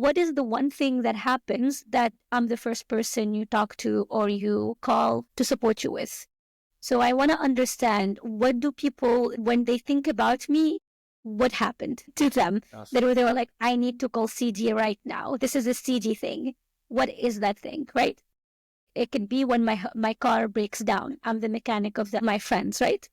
what is the one thing that happens that I'm the first person you talk to or you call to support you with? So I want to understand, what do people, when they think about me, what happened to them? Yes. That they were like, I need to call CG right now. This is a CG thing. What is that thing, right? It could be when my car breaks down. I'm the mechanic of my friends, right?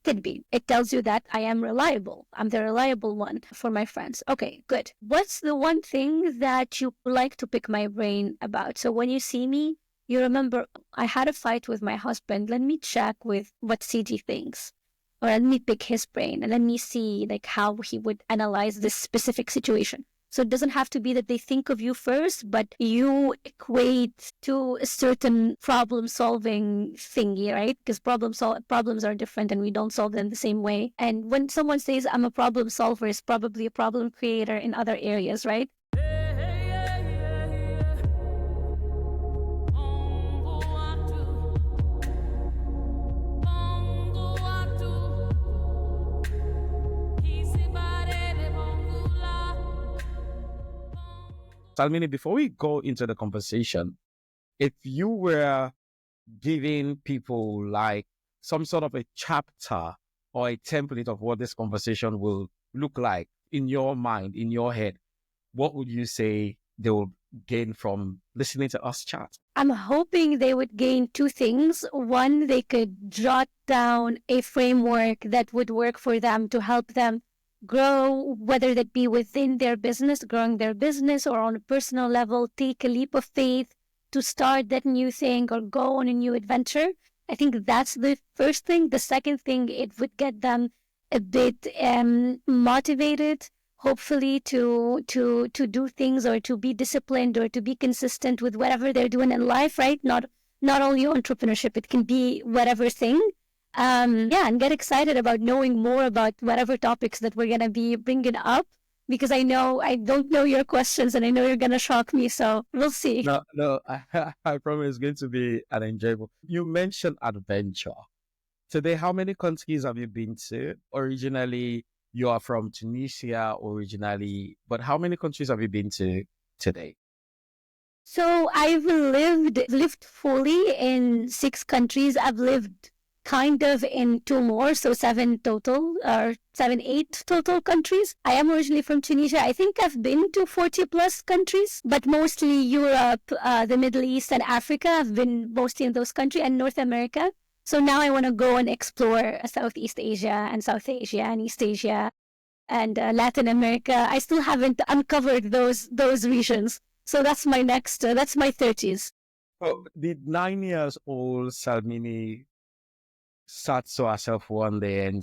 Could be. It tells you that I am reliable. I'm the reliable one for my friends. Okay, good. What's the one thing that you like to pick my brain about? So when you see me, you remember, I had a fight with my husband. Let me check with what CG thinks. Or let me pick his brain and let me see like how he would analyze this specific situation. So it doesn't have to be that they think of you first, but you equate to a certain problem-solving thingy, right? Because problems are different and we don't solve them the same way. And when someone says, I'm a problem solver, it's probably a problem creator in other areas, right? Salmini, before we go into the conversation, if you were giving people like some sort of a chapter or a template of what this conversation will look like in your mind, in your head, what would you say they will gain from listening to us chat? I'm hoping they would gain two things. One, they could jot down a framework that would work for them to help them grow, whether that be within their business, growing their business, or on a personal level, take a leap of faith to start that new thing or go on a new adventure. I think that's the first thing. The second thing, it would get them a bit motivated, hopefully to do things or to be disciplined or to be consistent with whatever they're doing in life, right? Not only entrepreneurship, it can be whatever thing. And get excited about knowing more about whatever topics that we're going to be bringing up, because I know I don't know your questions and I know you're going to shock me. So we'll see. No, I promise it's going to be an enjoyable. You mentioned adventure. Today, how many countries have you been to? Originally, you are from Tunisia originally, but how many countries have you been to today? So I've lived fully in 6 countries. I've lived kind of in 2 more, so 7 total, or 7, 8 total countries. I am originally from Tunisia. I think I've been to 40 plus countries, but mostly Europe, the Middle East, and Africa. I've been mostly in those countries, and North America. So now I want to go and explore Southeast Asia and South Asia and East Asia and Latin America. I still haven't uncovered those regions. So that's my next, that's my 30s. Oh, the 9 years old Salmini sat to herself one day and,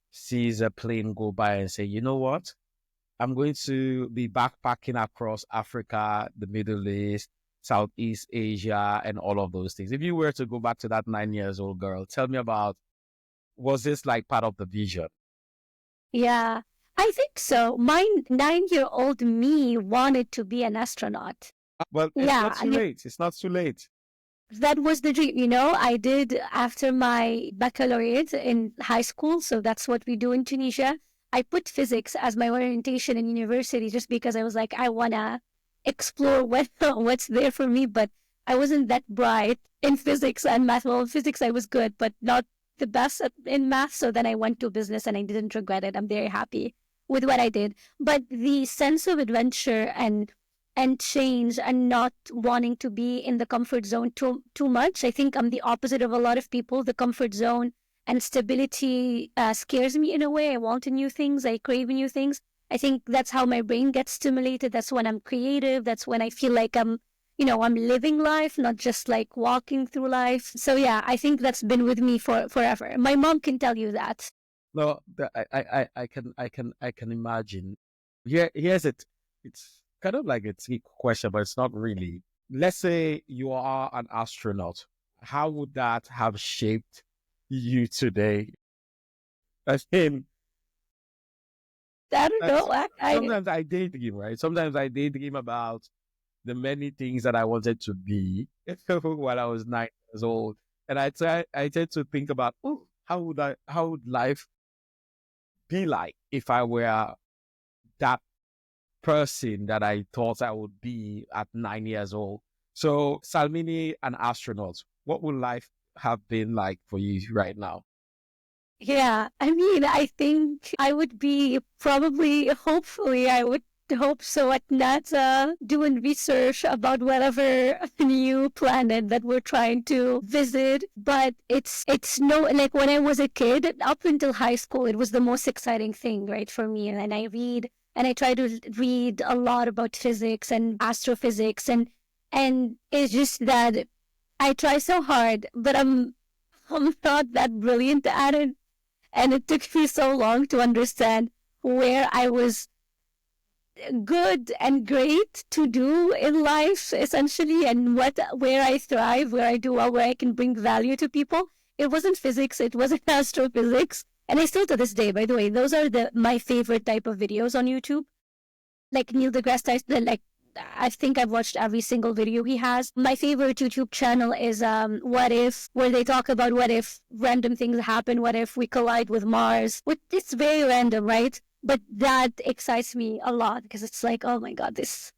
sees a plane go by and say, you know what? I'm going to be backpacking across Africa, the Middle East, Southeast Asia, and all of those things. If you were to go back to that 9 years old girl, tell me about, was this like part of the vision? Yeah, I think so. My 9-year-old me wanted to be an astronaut. Well, it's not too late. It's not too late. That was the dream, I did after my baccalaureate in high school. So that's what we do in Tunisia. I put physics as my orientation in university just because I was like, I want to explore what's there for me. But I wasn't that bright in physics and math. Well, in physics, I was good, but not the best in math. So then I went to business and I didn't regret it. I'm very happy with what I did. But the sense of adventure and change and not wanting to be in the comfort zone too much. I think I'm the opposite of a lot of people. The comfort zone and stability scares me in a way. I want new things. I crave new things. I think that's how my brain gets stimulated. That's when I'm creative. That's when I feel like I'm living life, not just like walking through life. So yeah, I think that's been with me forever. My mom can tell you that. No, I can imagine. Here's it. It's kind of like a trick question, but it's not really. Let's say you are an astronaut. How would that have shaped you today? I mean, I don't know. Sometimes I daydream, right? Sometimes I daydream about the many things that I wanted to be while I was 9 years old. And I tend to think about, how would life be like if I were that person that I thought I would be at 9 years old. So, Salmini, an astronaut, what would life have been like for you right now? Yeah, I mean, I think I would be probably, hopefully, I would hope so at NASA doing research about whatever new planet that we're trying to visit. But it's no, like when I was a kid, up until high school, it was the most exciting thing, right, for me. And I read and I try to read a lot about physics and astrophysics, and it's just that I try so hard, but I'm not that brilliant at it. And it took me so long to understand where I was good and great to do in life, essentially, and where I thrive, where I do well, where I can bring value to people. It wasn't physics, it wasn't astrophysics. And I still to this day, by the way, those are my favorite type of videos on YouTube. Like Neil deGrasse Tyson, like I think I've watched every single video he has. My favorite YouTube channel is What If, where they talk about what if random things happen, what if we collide with Mars. It's very random, right? But that excites me a lot because it's like, oh my God, this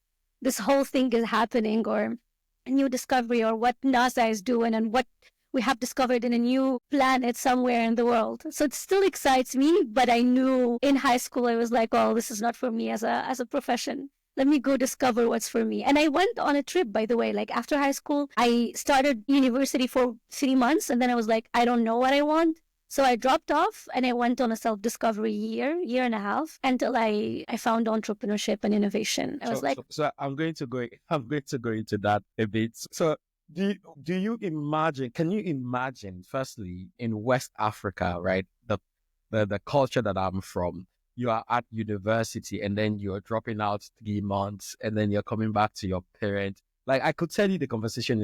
whole thing is happening, or a new discovery, or what NASA is doing, and what we have discovered in a new planet somewhere in the world. So it still excites me, but I knew in high school I was like, oh, this is not for me as a profession. Let me go discover what's for me. And I went on a trip, by the way. Like after high school, I started university for 3 months, and then I was like, I don't know what I want. So I dropped off and I went on a self-discovery year and a half, until I found entrepreneurship and innovation. I was like, So I'm going to go into that a bit. So do you imagine, can you imagine, firstly, in West Africa, right? The culture that I'm from, you are at university and then you're dropping out 3 months and then you're coming back to your parents. Like I could tell you the conversation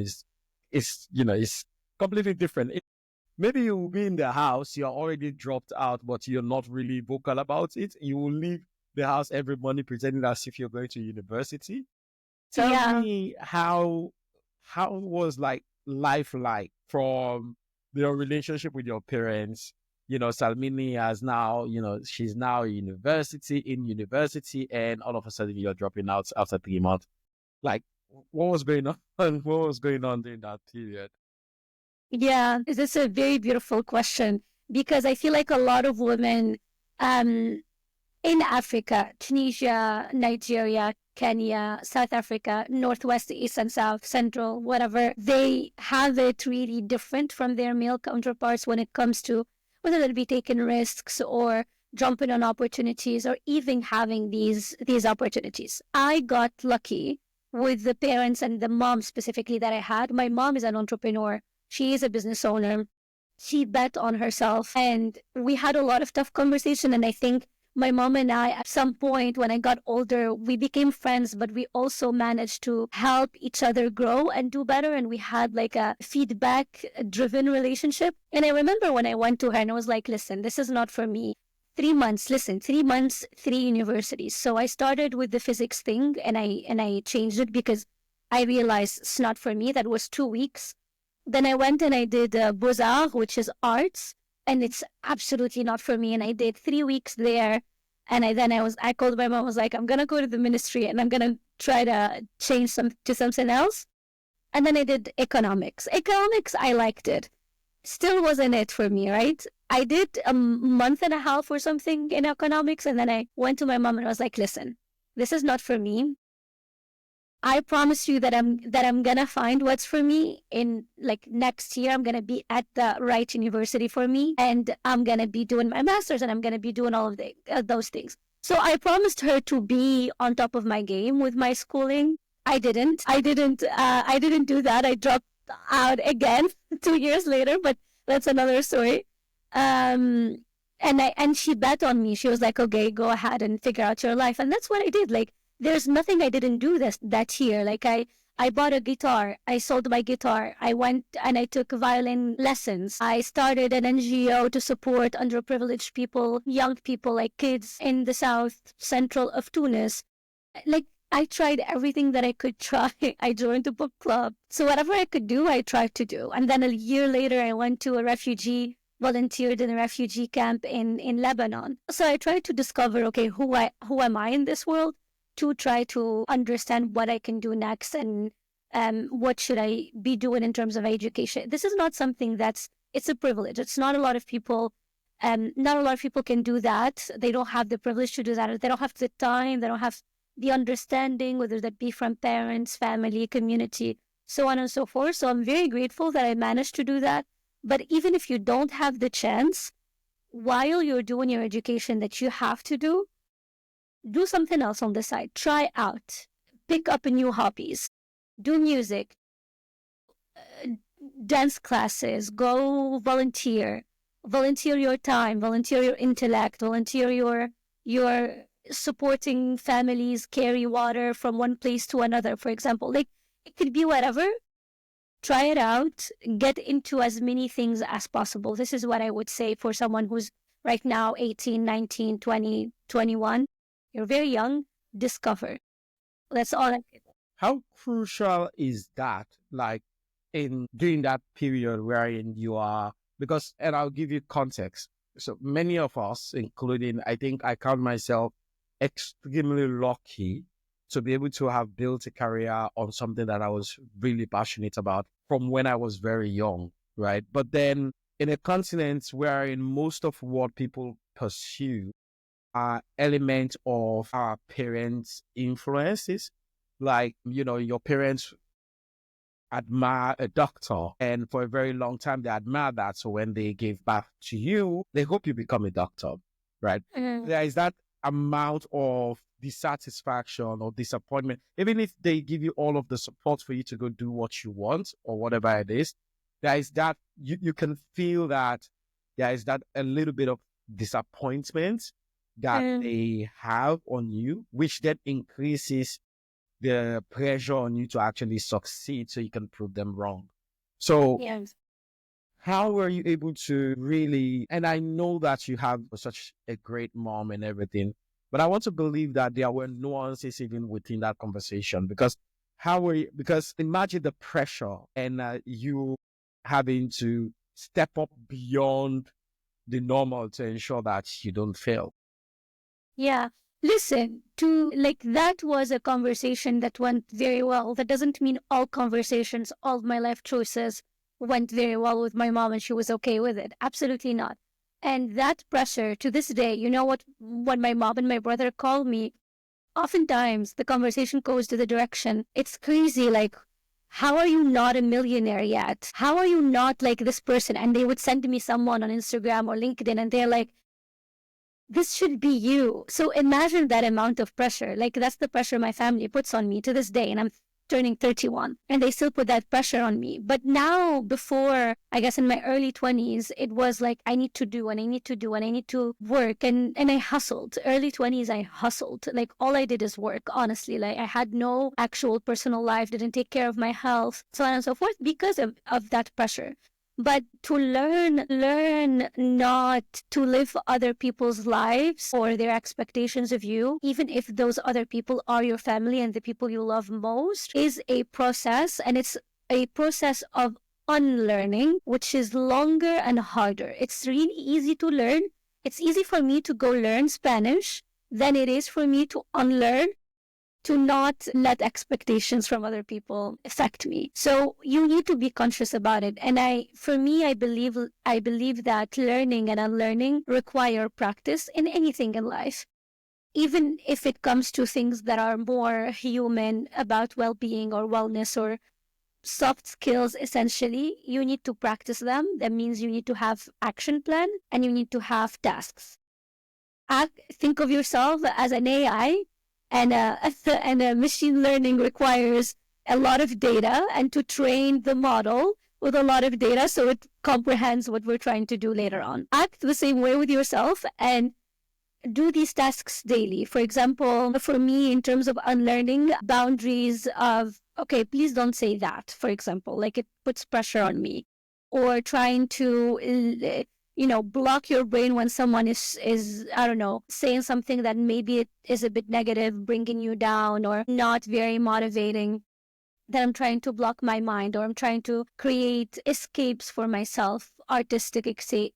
is completely different. Maybe you will be in the house, you're already dropped out, but you're not really vocal about it. You will leave the house every morning pretending as if you're going to university. Tell yeah, me how was like life like from your relationship with your parents? Salmini has now, she's now in university, and all of a sudden you're dropping out after 3 months. Like, what was going on? What was going on during that period? yeah. This is a very beautiful question, because I feel like a lot of women um, in Africa, Tunisia, Nigeria, Kenya, South Africa, Northwest, East and South, Central, whatever, they have it really different from their male counterparts when it comes to whether they'll be taking risks or jumping on opportunities, or even having these opportunities. I got lucky with the parents and the mom specifically that I had. My mom is an entrepreneur. She is a business owner. She bet on herself, and we had a lot of tough conversation. And I think my mom and I, at some point when I got older, we became friends, but we also managed to help each other grow and do better. And we had like a feedback driven relationship. And I remember when I went to her and I was like, listen, this is not for me. 3 months, listen, 3 months, 3 universities. So I started with the physics thing, and I changed it because I realized it's not for me. That was 2 weeks. Then I went and I did Beaux-Arts, which is arts, and it's absolutely not for me. And I did 3 weeks there. And I called my mom, I was like, I'm going to go to the ministry and I'm going to try to change to something else. And then I did economics. Economics, I liked it. Still wasn't it for me, right? I did a month and a half or something in economics. And then I went to my mom and I was like, listen, this is not for me. I promise you that I'm gonna find what's for me in like next year. I'm gonna be at the right university for me, and I'm gonna be doing my master's, and I'm gonna be doing all of those things. So I promised her to be on top of my game with my schooling. I didn't. I didn't do that. I dropped out again 2 years later, but that's another story. Um, and she bet on me. She was like, "Okay, go ahead and figure out your life," and that's what I did. Like, there's nothing I didn't do that year. Like I bought a guitar. I sold my guitar. I went and I took violin lessons. I started an NGO to support underprivileged people, young people, like kids in the south central of Tunis. Like I tried everything that I could try. I joined a book club. So whatever I could do, I tried to do. And then a year later, I went to volunteered in a refugee camp in Lebanon. So I tried to discover, okay, who am I in this world? to try to understand what I can do next and what should I be doing in terms of education. This is not something it's a privilege. It's not a lot of people, not a lot of people can do that. They don't have the privilege to do that. They don't have the time. They don't have the understanding, whether that be from parents, family, community, so on and so forth. So I'm very grateful that I managed to do that. But even if you don't have the chance, while you're doing your education that you have to do something else on the side. Try out, pick up new hobbies, do music, dance classes, go volunteer your time, volunteer your intellect, volunteer your supporting families carry water from one place to another, for example. Like, it could be whatever. Try it out, get into as many things as possible. This is what I would say for someone who's right now 18, 19, 20, 21. You're very young, discover. That's all I can. How crucial is that, like, in during that period wherein you are, because, and I'll give you context. So many of us, including, I think I count myself extremely lucky to be able to have built a career on something that I was really passionate about from when I was very young, right? But then in a continent wherein most of what people pursue are elements of our parents' influences, like, your parents admire a doctor, and for a very long time they admire that. So when they give birth to you, they hope you become a doctor, right? There is that amount of dissatisfaction or disappointment, even if they give you all of the support for you to go do what you want or whatever it is. There is that you can feel that there is that a little bit of disappointment that they have on you, which then increases the pressure on you to actually succeed so you can prove them wrong. So Yes. how were you able to really, and I know that you have such a great mom and everything, but I want to believe that there were nuances even within that conversation, because because imagine the pressure and you having to step up beyond the normal to ensure that you don't fail. Yeah. Listen, that was a conversation that went very well. That doesn't mean all conversations, all of my life choices went very well with my mom and she was okay with it. Absolutely not. And that pressure to this day, you know what, when my mom and my brother call me, oftentimes the conversation goes to the direction, it's crazy. Like, how are you not a millionaire yet? How are you not like this person? And they would send me someone on Instagram or LinkedIn and they're like, this should be you. So imagine that amount of pressure. Like, that's the pressure my family puts on me to this day. And I'm turning 31 and they still put that pressure on me. But now, before, I guess in my early 20s, it was like, I need to do and I need to do and I need to work. And I hustled. Early 20s, I hustled. Like, all I did is work, honestly. Like, I had no actual personal life, didn't take care of my health, so on and so forth, because of that pressure. But to learn not to live other people's lives or their expectations of you, even if those other people are your family and the people you love most, is a process. And it's a process of unlearning, which is longer and harder. It's really easy to learn. It's easy for me to go learn Spanish than it is for me to unlearn, to not let expectations from other people affect me. So you need to be conscious about it. And for me, I believe that learning and unlearning require practice in anything in life. Even if it comes to things that are more human, about well-being or wellness or soft skills, essentially, you need to practice them. That means you need to have action plan and you need to have tasks. Think of yourself as an AI, and a machine learning requires a lot of data, and to train the model with a lot of data so it comprehends what we're trying to do later on. Act the same way with yourself and do these tasks daily. For example, for me, in terms of unlearning boundaries of, okay, please don't say that, for example, like, it puts pressure on me. Or trying to block your brain when someone is I don't know, saying something that maybe it is a bit negative, bringing you down or not very motivating. That I'm trying to block my mind, or I'm trying to create escapes for myself, artistic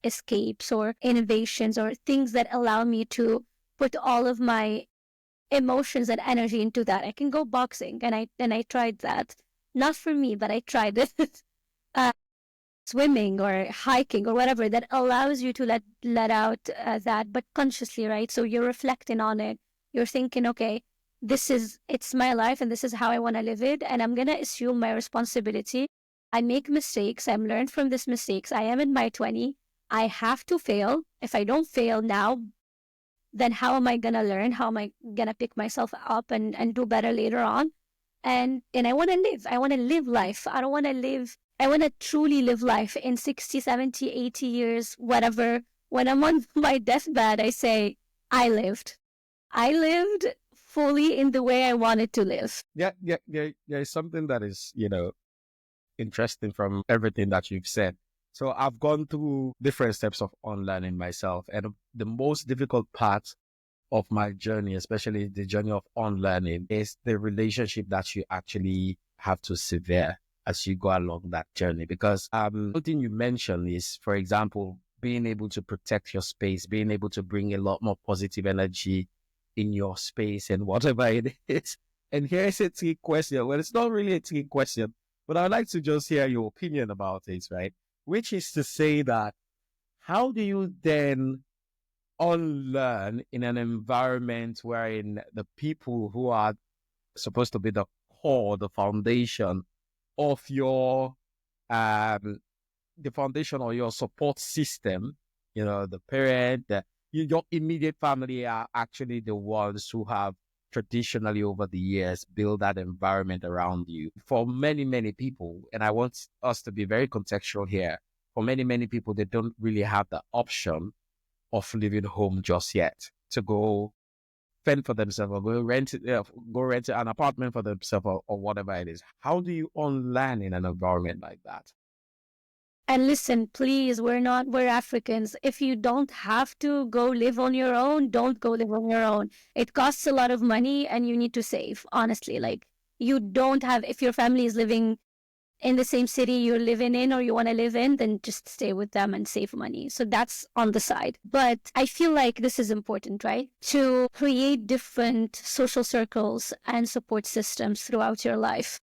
escapes or innovations or things that allow me to put all of my emotions and energy into that. I can go boxing, and I tried that. Not for me, but I tried it. uh, Swimming or hiking or whatever that allows you to let out that, but consciously, right? So you're reflecting on it. You're thinking, okay, it's my life, and this is how I want to live it, and I'm gonna assume my responsibility. I make mistakes. I'm learned from these mistakes. I am in my 20. I have to fail. If I don't fail now, then how am I gonna learn? How am I gonna pick myself up and do better later on? And I want to live. I want to live life. I don't want to live. I want to truly live life in 60, 70, 80 years, whatever. When I'm on my deathbed, I say, I lived. I lived fully in the way I wanted to live. Yeah. There's something that is, interesting from everything that you've said. So I've gone through different steps of unlearning myself, and the most difficult part of my journey, especially the journey of unlearning, is the relationship that you actually have to sever as you go along that journey. Because something you mentioned is, for example, being able to protect your space, being able to bring a lot more positive energy in your space and whatever it is. And here's a tricky question. Well, it's not really a tricky question, but I'd like to just hear your opinion about it, right? Which is to say that how do you then unlearn in an environment wherein the people who are supposed to be the core, the foundation of um, the foundation or your support system, the parent, your immediate family are actually the ones who have traditionally over the years built that environment around you. For many, many people, and I want us to be very contextual here, for many, many people, they don't really have the option of leaving home just yet to go fend for themselves or go rent an apartment for themselves or whatever it is. How do you unlearn in an environment like that? And listen, please, we're Africans. If you don't have to go live on your own, don't go live on your own. It costs a lot of money and you need to save, honestly. Like, you don't have, if your family is living in the same city you're living in or you want to live in, then just stay with them and save money. So that's on the side. But I feel like this is important, right? To create different social circles and support systems throughout your life.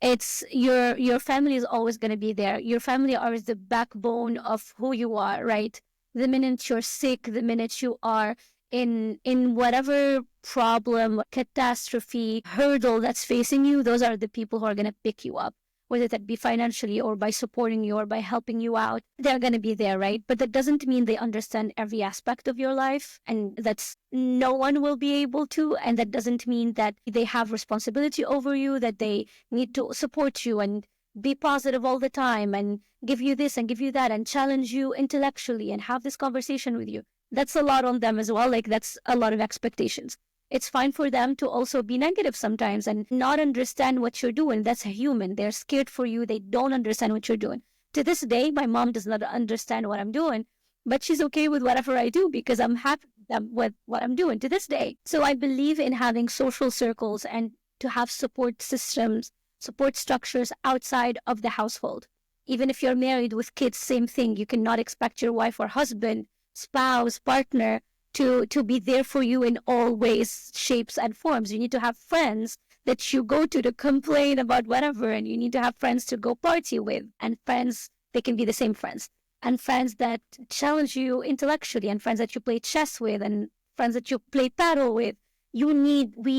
It's your family is always going to be there. Your family are the backbone of who you are, right? The minute you're sick, the minute you are in whatever problem, catastrophe, hurdle that's facing you, those are the people who are going to pick you up, whether that be financially or by supporting you or by helping you out. They're going to be there, right? But that doesn't mean they understand every aspect of your life, and that's no one will be able to. And that doesn't mean that they have responsibility over you, that they need to support you and be positive all the time and give you this and give you that and challenge you intellectually and have this conversation with you. That's a lot on them as well. Like, that's a lot of expectations. It's fine for them to also be negative sometimes and not understand what you're doing. That's human. They're scared for you. They don't understand what you're doing. To this day, my mom does not understand what I'm doing, but she's okay with whatever I do because I'm happy with what I'm doing to this day. So I believe in having social circles and to have support systems, support structures outside of the household. Even if you're married with kids, same thing. You cannot expect your wife or husband, spouse, partner to be there for you in all ways, shapes, and forms. You need to have friends that you go to complain about whatever, and you need to have friends to go party with, and friends, they can be the same friends, and friends that challenge you intellectually, and friends that you play chess with, and friends that you play paddle with. We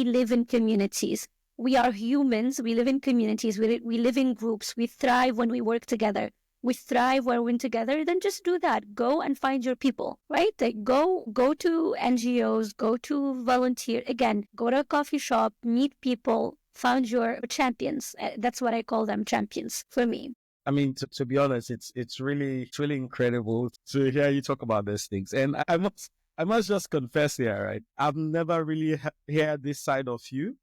live in communities. We are humans. We live in communities. We live in groups. We thrive when we work together. We thrive when we're together. Then just do that. Go and find your people, right? Like, go to NGOs, go to volunteer. Again, go to a coffee shop, meet people, find your champions. That's what I call them, champions for me. I mean, to be honest, it's really incredible to hear you talk about these things. And I must just confess here, right? I've never really heard this side of you.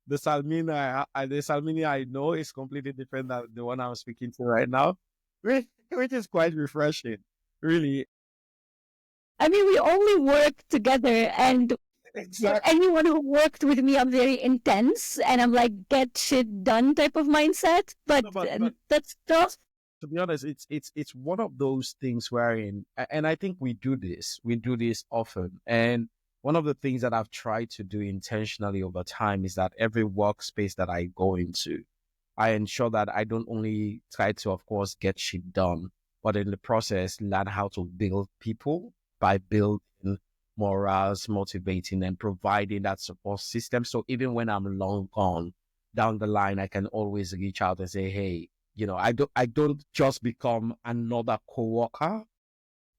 The Salmini I know is completely different than the one I'm speaking to right now, which is quite refreshing, really. I mean, we only work together, and for Exactly. anyone who worked with me, I'm very intense, and I'm like get shit done type of mindset. But No, but that's tough. to be honest, it's one of those things wherein, and I think we do this often, and one of the things that I've tried to do intentionally over time is that every workspace that I go into, I ensure that I don't only try to, of course, get shit done, but in the process, learn how to build people by building morals, motivating, and providing that support system. So even when I'm long gone down the line, I can always reach out and say, hey, I don't just become another coworker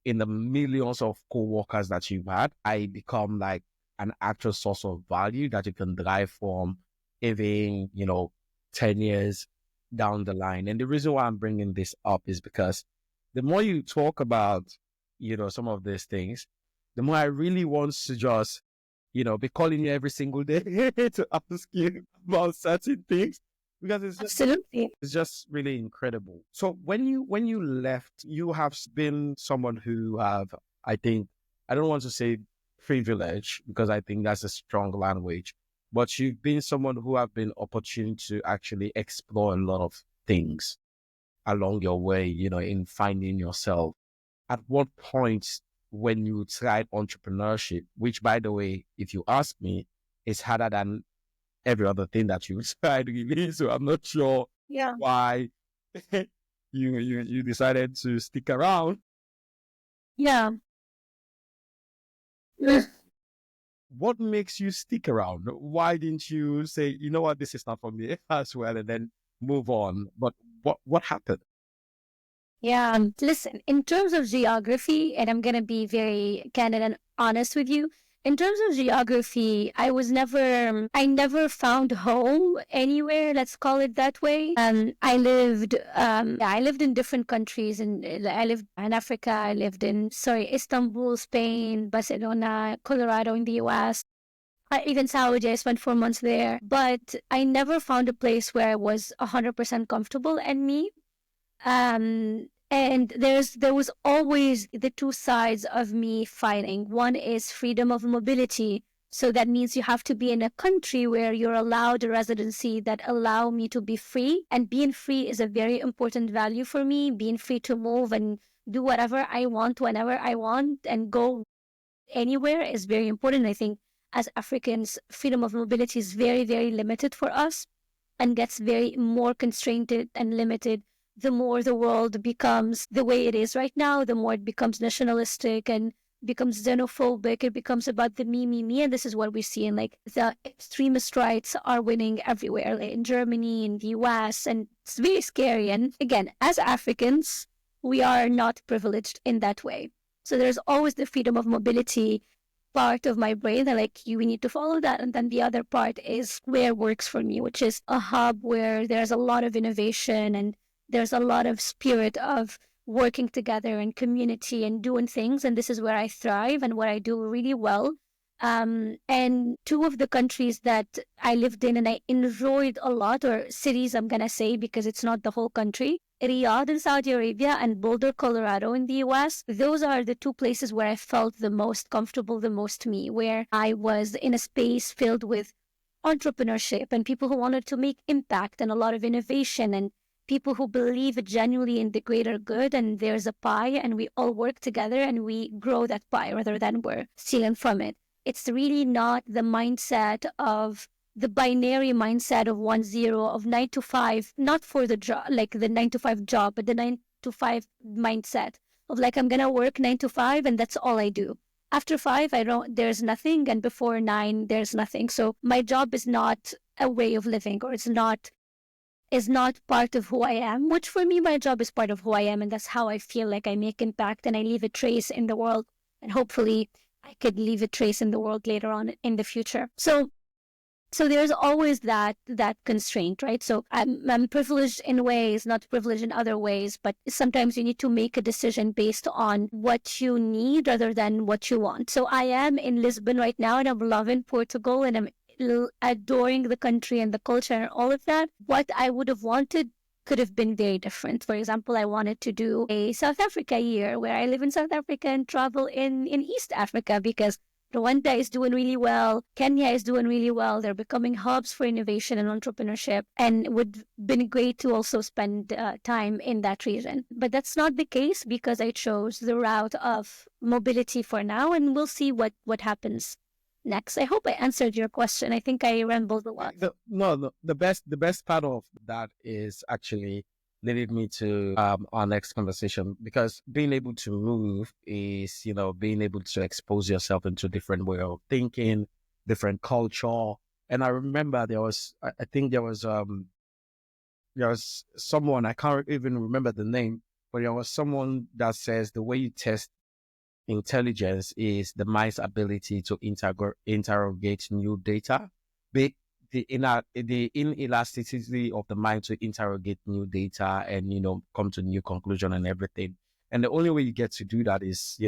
in the millions of co-workers that you've had. I become like an actual source of value that you can derive from even, 10 years down the line. And the reason why I'm bringing this up is because the more you talk about, some of these things, the more I really want to just, be calling you every single day to ask you about certain things because Absolutely. it's just really incredible. So when you left, you have been someone who have, I think, I don't want to say privilege because I think that's a strong language, but you've been someone who have been opportune to actually explore a lot of things along your way, in finding yourself. At what point when you tried entrepreneurship, which by the way, if you ask me, is harder than every other thing that you tried really. So I'm not sure Yeah. why you decided to stick around. Yeah. What makes you stick around? Why didn't you say, you know what, this is not for me as well, and then move on? But what happened? Yeah, listen, in terms of geography, and I'm going to be very candid and honest with you, in terms of geography, I never found home anywhere, let's call it that way. I lived in different countries, and I lived in Africa, I lived in, Istanbul, Spain, Barcelona, Colorado in the US. Even Saudi, I spent 4 months there, but I never found a place where I was 100% comfortable and me. And there was always the two sides of me fighting. One is freedom of mobility. So that means you have to be in a country where you're allowed a residency that allow me to be free. And being free is a very important value for me. Being free to move and do whatever I want, whenever I want, and go anywhere is very important. I think as Africans, freedom of mobility is very, very limited for us and gets very more constrained and limited the more the world becomes the way it is right now, the more it becomes nationalistic and becomes xenophobic. It becomes about the me, me, me. And this is what we see. And like the extremist rights are winning everywhere, like in Germany, in the US, and it's very scary. And again, as Africans, we are not privileged in that way. So there's always the freedom of mobility part of my brain that like we need to follow that, and then the other part is where works for me, which is a hub where there's a lot of innovation and there's a lot of spirit of working together and community and doing things, and this is where I thrive and what I do really well. And two of the countries that I lived in and I enjoyed a lot, or cities I'm gonna say because it's not the whole country, Riyadh in Saudi Arabia and Boulder, Colorado in the US. Those are the two places where I felt the most comfortable, the most me, where I was in a space filled with entrepreneurship and people who wanted to make impact and a lot of innovation and people who believe genuinely in the greater good, and there's a pie and we all work together and we grow that pie rather than we're stealing from it. It's really not the mindset of the binary mindset of 1-0 of 9 to 5, not for the job, like the 9 to 5 job, but the 9 to 5 mindset of like, I'm going to work 9 to 5 and that's all I do. After 5, there's nothing. And before 9, there's nothing. So my job is not a way of living, or is not part of who I am, which for me, my job is part of who I am. And that's how I feel like I make impact and I leave a trace in the world. And hopefully I could leave a trace in the world later on in the future. So there's always that constraint, right? So I'm privileged in ways, not privileged in other ways, but sometimes you need to make a decision based on what you need rather than what you want. So I am in Lisbon right now and I'm loving Portugal and I'm adoring the country and the culture and all of that. What I would have wanted could have been very different. For example, I wanted to do a South Africa year where I live in South Africa and travel in East Africa because Rwanda is doing really well. Kenya is doing really well. They're becoming hubs for innovation and entrepreneurship, and it would have been great to also spend time in that region. But that's not the case because I chose the route of mobility for now, and we'll see what happens next. I hope I answered your question. I think I rambled a lot. No, the best part of that is actually leading me to our next conversation, because being able to move is, being able to expose yourself into different way of thinking, different culture. And I remember I think there was someone, I can't even remember the name, but there was someone that says the way you test intelligence is the mind's ability to interrogate new data. The, the inelasticity of the mind to interrogate new data and, come to new conclusion and everything. And the only way you get to do that is,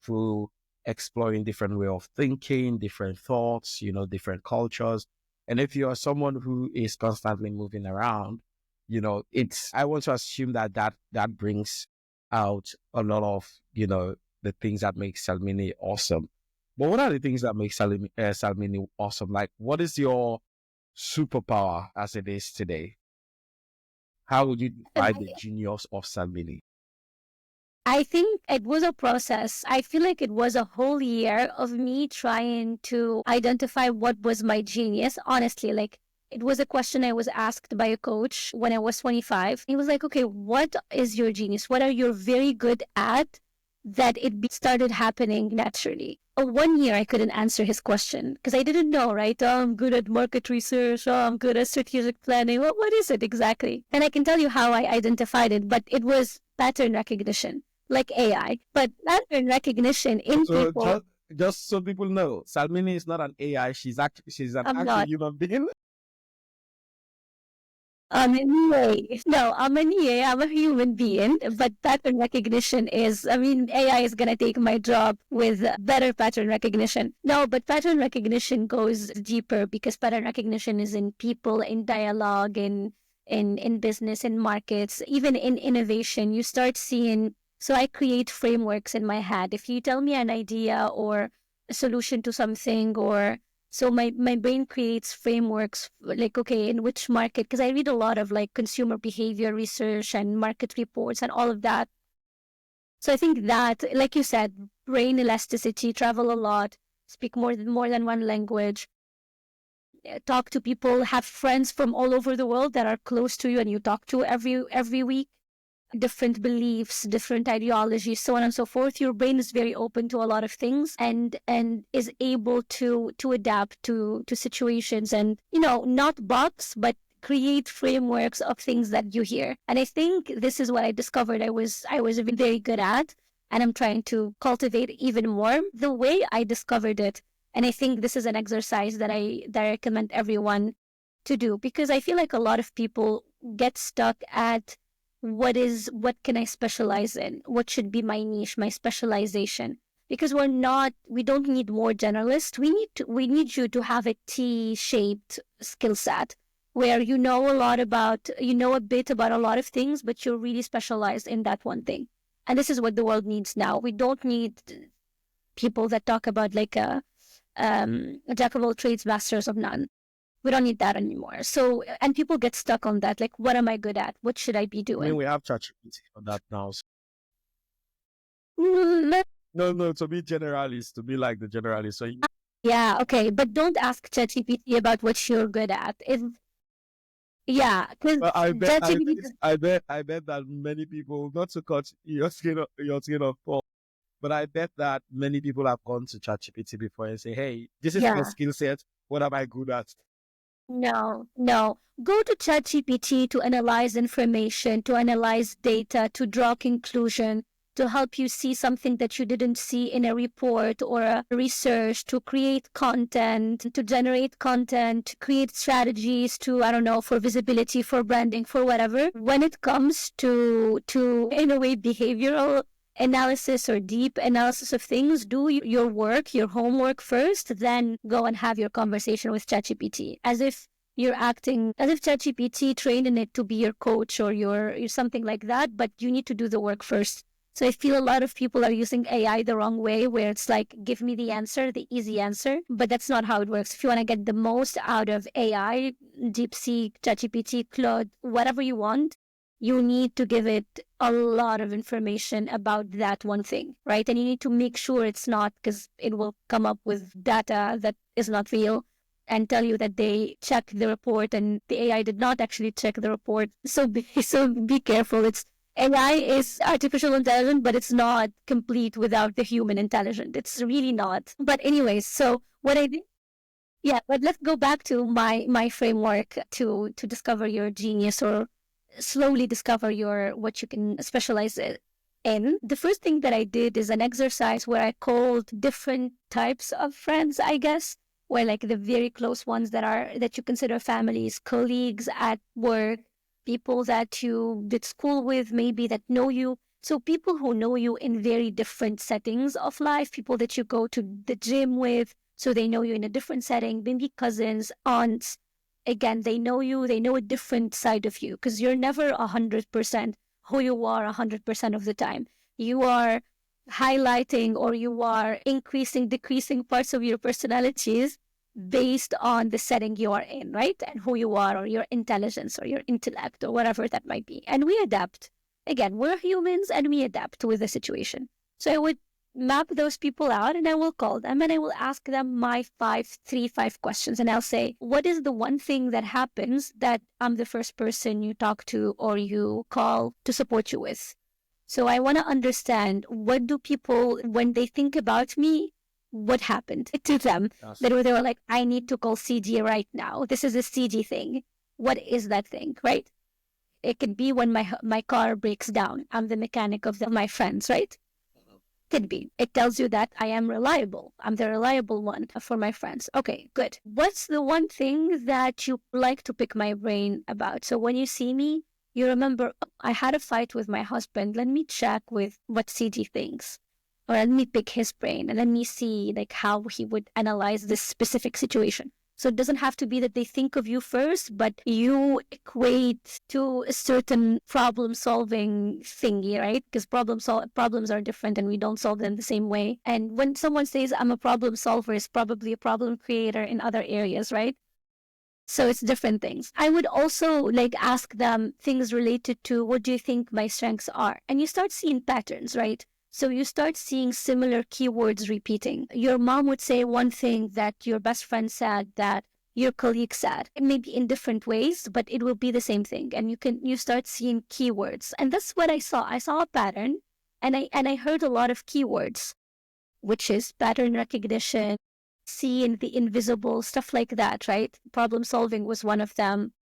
through exploring different way of thinking, different thoughts, different cultures. And if you are someone who is constantly moving around, I want to assume that brings out a lot of, the things that make Salmini awesome. But what are the things that make Salmini awesome? Like, what is your superpower as it is today? How would you define the genius of Salmini? I think it was a process. I feel like it was a whole year of me trying to identify what was my genius. Honestly, like it was a question I was asked by a coach when I was 25. He was like, okay, what is your genius? What are you very good at that started happening naturally? 1 year, I couldn't answer his question because I didn't know, right? Oh, I'm good at market research. Oh, I'm good at strategic planning. What is it exactly? And I can tell you how I identified it, but it was pattern recognition, like AI. But pattern recognition in So people, just so people know, Salmini is not an AI. She's an I'm actual not. human being. I'm an EA. No, I'm an EA. I'm a human being. But pattern recognition is, I mean, AI is going to take my job with better pattern recognition. No, but pattern recognition goes deeper because pattern recognition is in people, in dialogue, in business, in markets, even in innovation. You start seeing, so I create frameworks in my head. If you tell me an idea or a solution to something, or so my brain creates frameworks like, okay, in which market, because I read a lot of like consumer behavior research and market reports and all of that. So I think that, like you said, brain elasticity, travel a lot, speak more than one language, talk to people, have friends from all over the world that are close to you and you talk to every week, different beliefs, different ideologies, so on and so forth. Your brain is very open to a lot of things and is able to adapt to situations and, not box, but create frameworks of things that you hear. And I think this is what I discovered I was very good at, and I'm trying to cultivate even more. The way I discovered it, and I think this is an exercise that I recommend everyone to do, because I feel like a lot of people get stuck at what can I specialize in? What should be my niche, my specialization? Because we don't need more generalists. We need you to have a T-shaped skill set where you know a bit about a lot of things, but you're really specialized in that one thing. And this is what the world needs now. We don't need people that talk about like a jack of all trades, masters of none. We don't need that anymore. So, and people get stuck on that. Like, what am I good at? What should I be I mean, doing? we have ChatGPT for that now. Mm, No, to be generalist, to be like the generalist. So yeah, okay, but don't ask ChatGPT about what you're good at. Yeah, because But ChatGPT. I bet that many people, not to cut your skin off, but I bet that many people have gone to ChatGPT before and say, "Hey, this is my Yeah, skill set. What am I good at?" no, no. Go to ChatGPT to analyze information, to analyze data, to draw conclusion, to help you see something that you didn't see in a report or a research, to create content, to generate content, to create strategies to, I don't know, for visibility, for branding, for whatever. When it comes to in a way behavioral analysis or deep analysis of things, do your work, your homework first, then go and have your conversation with ChatGPT. As if you're acting as if ChatGPT trained in it to be your coach or your something like that, but you need to do the work first. So I feel a lot of people are using AI the wrong way, where it's like, give me the answer, the easy answer. But that's not how it works. If you want to get the most out of AI, DeepSeek, ChatGPT, Claude, whatever you want, you need to give it a lot of information about that one thing, right? And you need to make sure it's not, because it will come up with data that is not real and tell you that they checked the report and the AI did not actually check the report. So be careful. It's AI is artificial intelligence, but it's not complete without the human intelligence. It's really not. But anyways, so what I did, yeah, but let's go back to my framework to discover your genius, or slowly discover your what you can specialize in. The first thing that I did is an exercise where I called different types of friends, I guess, where like the very close ones that you consider families, colleagues at work, people that you did school with, maybe that know you. So people who know you in very different settings of life, people that you go to the gym with, so they know you in a different setting, maybe cousins, aunts. Again, they know you, they know a different side of you, because you're never 100% who you are 100% of the time. You are highlighting, or you are increasing, decreasing parts of your personalities based on the setting you are in, right? And who you are, or your intelligence, or your intellect, or whatever that might be. And we adapt. Again, we're humans and we adapt with the situation. So I would map those people out, and I will call them and I will ask them my five questions. And I'll say, what is the one thing that happens that I'm the first person you talk to or you call to support you with? So I want to understand, what do people, when they think about me, what happened to them? Yes. That they were like, I need to call CG right now. This is a CG thing. What is that thing, right? It could be when my car breaks down. I'm the mechanic of my friends, right? Could be. It tells you that I am reliable. I'm the reliable one for my friends. Okay, good. What's the one thing that you like to pick my brain about? So when you see me, you remember, oh, I had a fight with my husband. Let me check with what CG thinks. Or let me pick his brain and let me see like how he would analyze this specific situation. So it doesn't have to be that they think of you first, but you equate to a certain problem-solving thingy, right? Because problems are different and we don't solve them the same way. And when someone says I'm a problem solver, it's probably a problem creator in other areas, right? So it's different things. I would also like ask them things related to, what do you think my strengths are? And you start seeing patterns, right? So you start seeing similar keywords repeating. Your mom would say one thing that your best friend said, that your colleague said. It may be in different ways, but it will be the same thing. And you start seeing keywords. And that's what I saw. I saw a pattern, and I heard a lot of keywords, which is pattern recognition, seeing the invisible, stuff like that, right? Problem solving was one of them.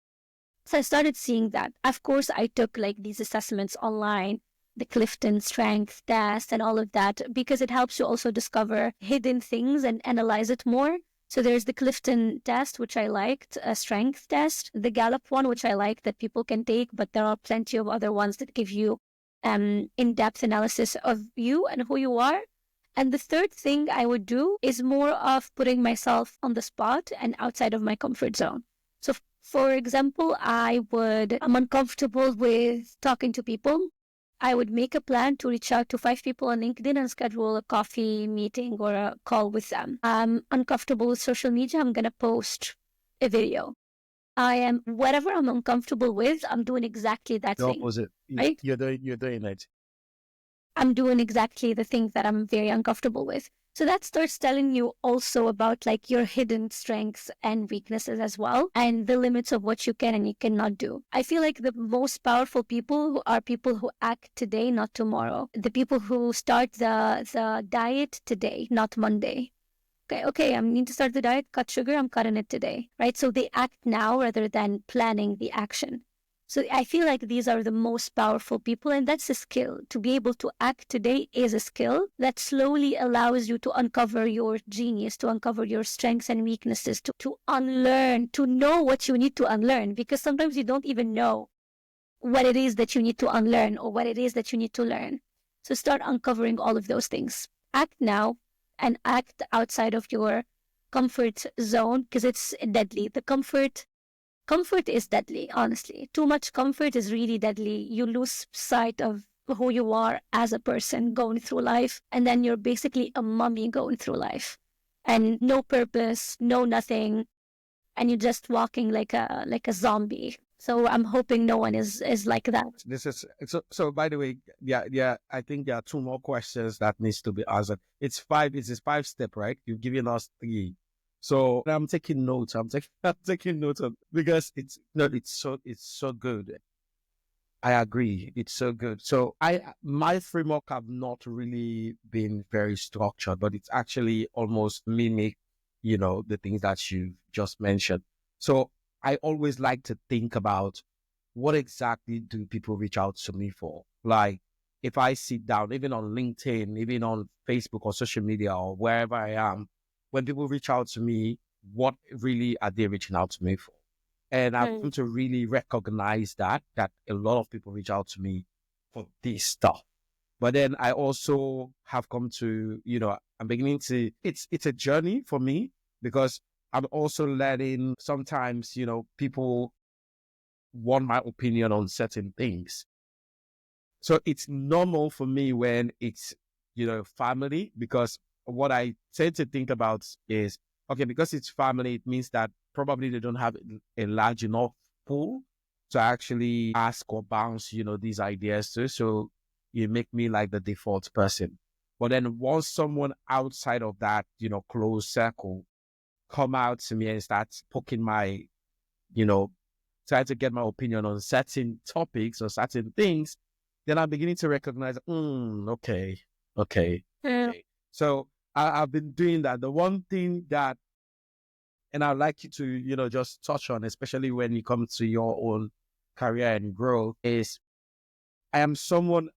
So I started seeing that. Of course, I took like these assessments online, the Clifton Strength Test and all of that, because it helps you also discover hidden things and analyze it more. So there's the Clifton test, which I liked, a strength test, the Gallup one, which I like that people can take, but there are plenty of other ones that give you in-depth analysis of you and who you are. And the third thing I would do is more of putting myself on the spot and outside of my comfort zone. So for example, I'm uncomfortable with talking to people. I would make a plan to reach out to 5 people on LinkedIn and schedule a coffee meeting or a call with them. I'm uncomfortable with social media. I'm going to post a video. Whatever I'm uncomfortable with, I'm doing exactly that The thing. opposite. Right? You're doing it. I'm doing exactly the thing that I'm very uncomfortable with. So that starts telling you also about like your hidden strengths and weaknesses as well, and the limits of what you can and you cannot do. I feel like the most powerful people are people who act today, not tomorrow. The people who start the diet today, not Monday. Okay, I need to start the diet, cut sugar, I'm cutting it today, right? So they act now rather than planning the action. So I feel like these are the most powerful people, and that's a skill. To be able to act today is a skill that slowly allows you to uncover your genius, to uncover your strengths and weaknesses, to unlearn, to know what you need to unlearn, because sometimes you don't even know what it is that you need to unlearn or what it is that you need to learn. So start uncovering all of those things. Act now and act outside of your comfort zone, because it's deadly. The comfort is deadly, honestly. Too much comfort is really deadly. You lose sight of who you are as a person going through life, and then you're basically a mummy going through life. And no purpose, no nothing, and you're just walking like a zombie. So I'm hoping no one is like that. This is so by the way, yeah, I think there are two more questions that needs to be answered. It's a 5 step, right? You've given us 3. So I'm taking notes. I'm taking notes on, because it's no, it's so good. I agree. It's so good. So my framework have not really been very structured, but it's actually almost mimic, the things that you just mentioned. So I always like to think about, what exactly do people reach out to me for? Like, if I sit down, even on LinkedIn, even on Facebook or social media or wherever I am, when people reach out to me, what really are they reaching out to me for? And I've Mm. come to really recognize that a lot of people reach out to me for this stuff. But then I also have come to, I'm beginning to, it's a journey for me, because I'm also letting sometimes, people want my opinion on certain things. So it's normal for me when it's, family, because what I tend to think about is, okay, because it's family, it means that probably they don't have a large enough pool to actually ask or bounce, these ideas to. So you make me like the default person. But then once someone outside of that, close circle come out to me and start poking my, you know, try to get my opinion on certain topics or certain things, then I'm beginning to recognize, okay, okay, Mm. okay. So I've been doing that. The one thing that, and I'd like you to, just touch on, especially when you come to your own career and growth, is I am someone,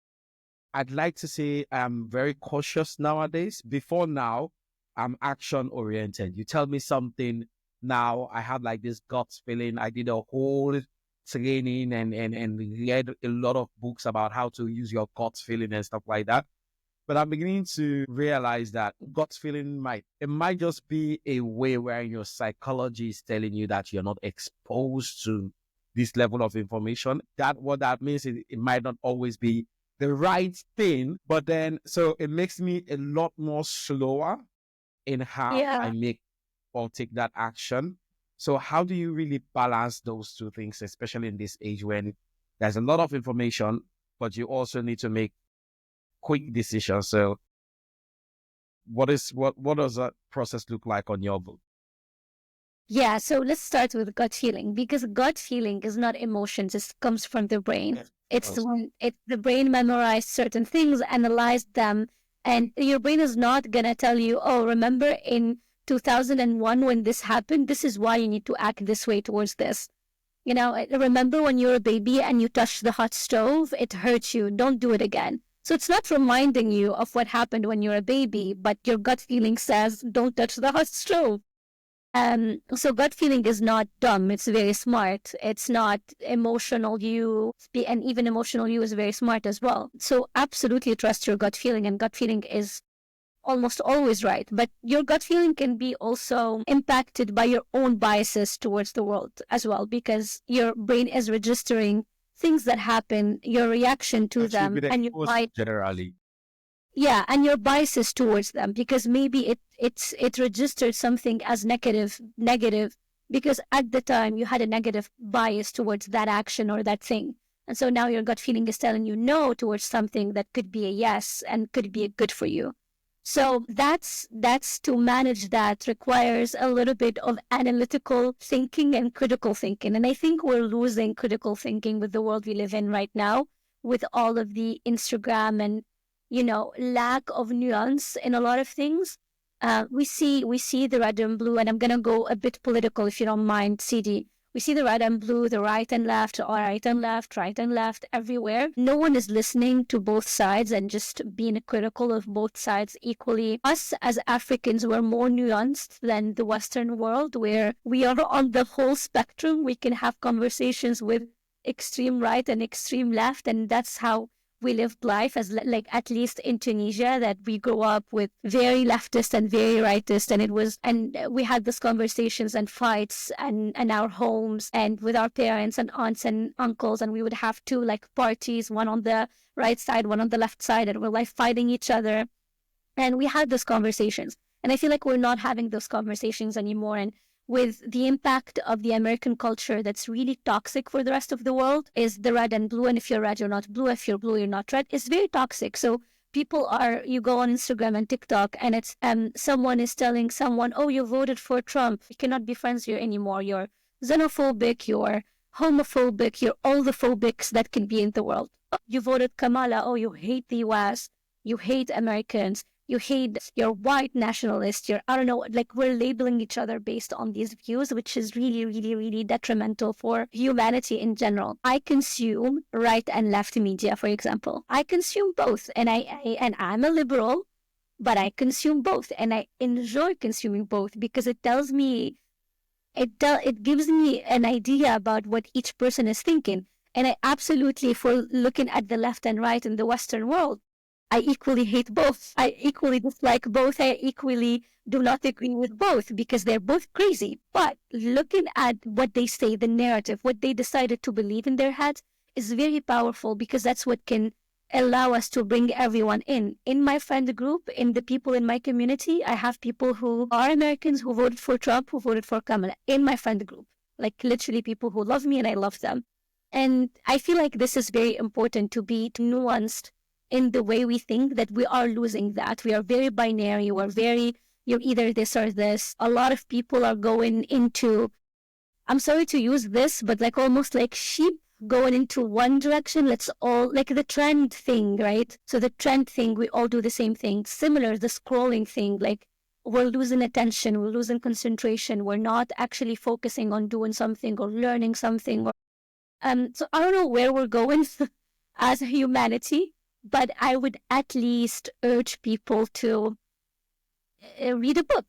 I'd like to say I'm very cautious nowadays. Before now, I'm action oriented. You tell me something now, I have like this gut feeling. I did a whole training and read a lot of books about how to use your gut feeling and stuff like that. But I'm beginning to realize that gut feeling might just be a way where your psychology is telling you that you're not exposed to this level of information. That what that means is it might not always be the right thing, but then so it makes me a lot more slower in how I Yeah. make or take that action. So how do you really balance those two things, especially in this age when there's a lot of information, but you also need to make quick decisions? So what does that process look like on your book? Yeah, so let's start with gut feeling, because gut feeling is not emotions, it comes from the brain. Yes. It's when the brain memorized certain things, analyzed them, and your brain is not gonna tell you, oh, remember in 2001 when this happened, this is why you need to act this way towards this. Remember when you were a baby and you touched the hot stove, it hurt you, don't do it again. So it's not reminding you of what happened when you were a baby, but your gut feeling says, don't touch the hot stove. So gut feeling is not dumb. It's very smart. It's not emotional you, and even emotional you is very smart as well. So absolutely trust your gut feeling, and gut feeling is almost always right. But your gut feeling can be also impacted by your own biases towards the world as well, because your brain is registering things that happen, your reaction to That you've them, been and you exposed might, generally. yeah, and your biases towards them, because maybe it registered something as negative because at the time you had a negative bias towards that action or that thing. And so now your gut feeling is telling you no towards something that could be a yes and could be good for you. So that's to manage that requires a little bit of analytical thinking and critical thinking. And I think we're losing critical thinking with the world we live in right now, with all of the Instagram and lack of nuance in a lot of things. We see the red and blue, and I'm gonna go a bit political if you don't mind, CD. We see the red and blue, the right and left, or right and left everywhere. No one is listening to both sides and just being critical of both sides equally. Us as Africans, we're more nuanced than the Western world, where we are on the whole spectrum. We can have conversations with extreme right and extreme left, and that's how we lived life, as like at least in Tunisia, that we grew up with very leftist and very rightist, and we had these conversations and fights and our homes and with our parents and aunts and uncles, and we would have two like parties, one on the right side, one on the left side, and we're like fighting each other, and we had those conversations. And I feel like we're not having those conversations anymore. And with the impact of the American culture that's really toxic for the rest of the world is the red and blue. And if you're red, you're not blue. If you're blue, you're not red. It's very toxic. So people are, you go on Instagram and TikTok and it's someone is telling someone, oh, you voted for Trump. You cannot be friends here anymore. You're xenophobic, you're homophobic, you're all the phobics that can be in the world. Oh, you voted Kamala. Oh, you hate the US. You hate Americans. You hate, you're white nationalist, you're, I don't know, like we're labeling each other based on these views, which is really, really, really detrimental for humanity in general. I consume right and left media, for example. I consume both, and and I'm a liberal, but I consume both, and I enjoy consuming both because it tells me, it gives me an idea about what each person is thinking. And I absolutely, for looking at the left and right in the Western world, I equally hate both. I equally dislike both. I equally do not agree with both because they're both crazy. But looking at what they say, the narrative, what they decided to believe in their heads is very powerful because that's what can allow us to bring everyone in. In my friend group, in the people in my community, I have people who are Americans who voted for Trump, who voted for Kamala in my friend group. Like literally people who love me and I love them. And I feel like this is very important to be nuanced in the way we think, that we are losing that. We are very binary. We're very, you're either this or this. A lot of people are going into, I'm sorry to use this, but like almost like sheep going into one direction. Let's all, like the trend thing, right? So the trend thing, we all do the same thing. Similar, the scrolling thing, like we're losing attention, we're losing concentration. We're not actually focusing on doing something or learning something. So I don't know where we're going as a humanity, but I would at least urge people to read a book,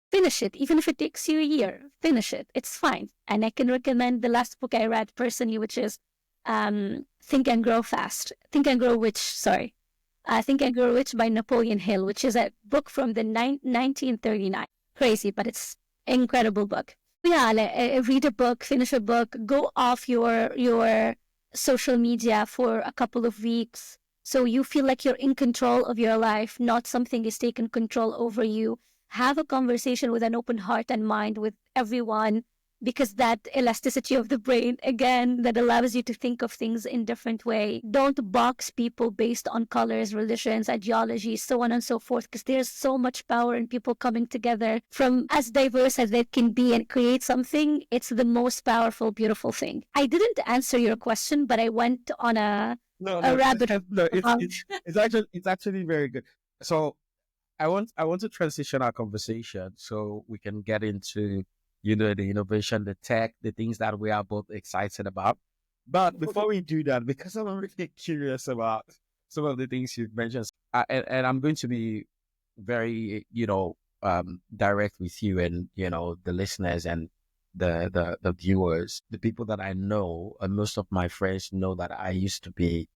finish it, even if it takes you a year, finish it. It's fine. And I can recommend the last book I read personally, which is Think and Grow Fast. Think and Grow Rich, sorry. Think and Grow Rich by Napoleon Hill, which is a book from the 1939. Crazy, but it's an incredible book. Yeah, like, read a book, finish a book, go off your social media for a couple of weeks so you feel like you're in control of your life, not something is taking control over you. Have a conversation with an open heart and mind with everyone, because that elasticity of the brain, again, that allows you to think of things in different way. Don't box people based on colors, religions, ideologies, so on and so forth, because there's so much power in people coming together from as diverse as they can be and create something. It's the most powerful, beautiful thing. I didn't answer your question, but I went on a rabbit no, hole. it's actually very good. So I want to transition our conversation so we can get into, you know, the innovation, the tech, the things that we are both excited about. But before we do that, because I'm really curious about some of the things you've mentioned, and I'm going to be very, you know, direct with you and, you know, the listeners and the viewers, the people that I know, and most of my friends know that I used to be,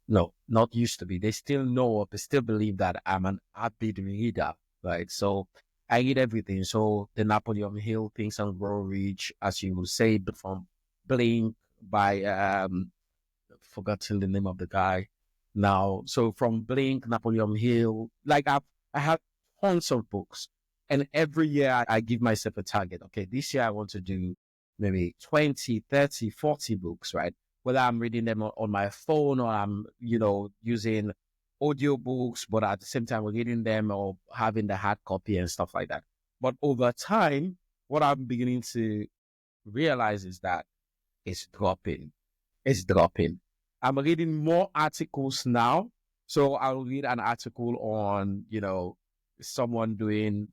no, not used to be. They still know, they still believe that I'm an avid reader, right? So I read everything. So the Napoleon Hill, Things and Grow Rich, as you will say, but from Blink by forgotten the name of the guy now. So from Blink, Napoleon Hill, like I have tons of books, and every year I give myself a target. Okay, this year I want to do maybe 20, 30, 40 books, right? Whether I'm reading them on my phone or I'm, you know, using audiobooks, but at the same time reading them or having the hard copy and stuff like that. But over time, what I'm beginning to realize is that it's dropping. It's dropping. I'm reading more articles now. So I'll read an article on, you know, someone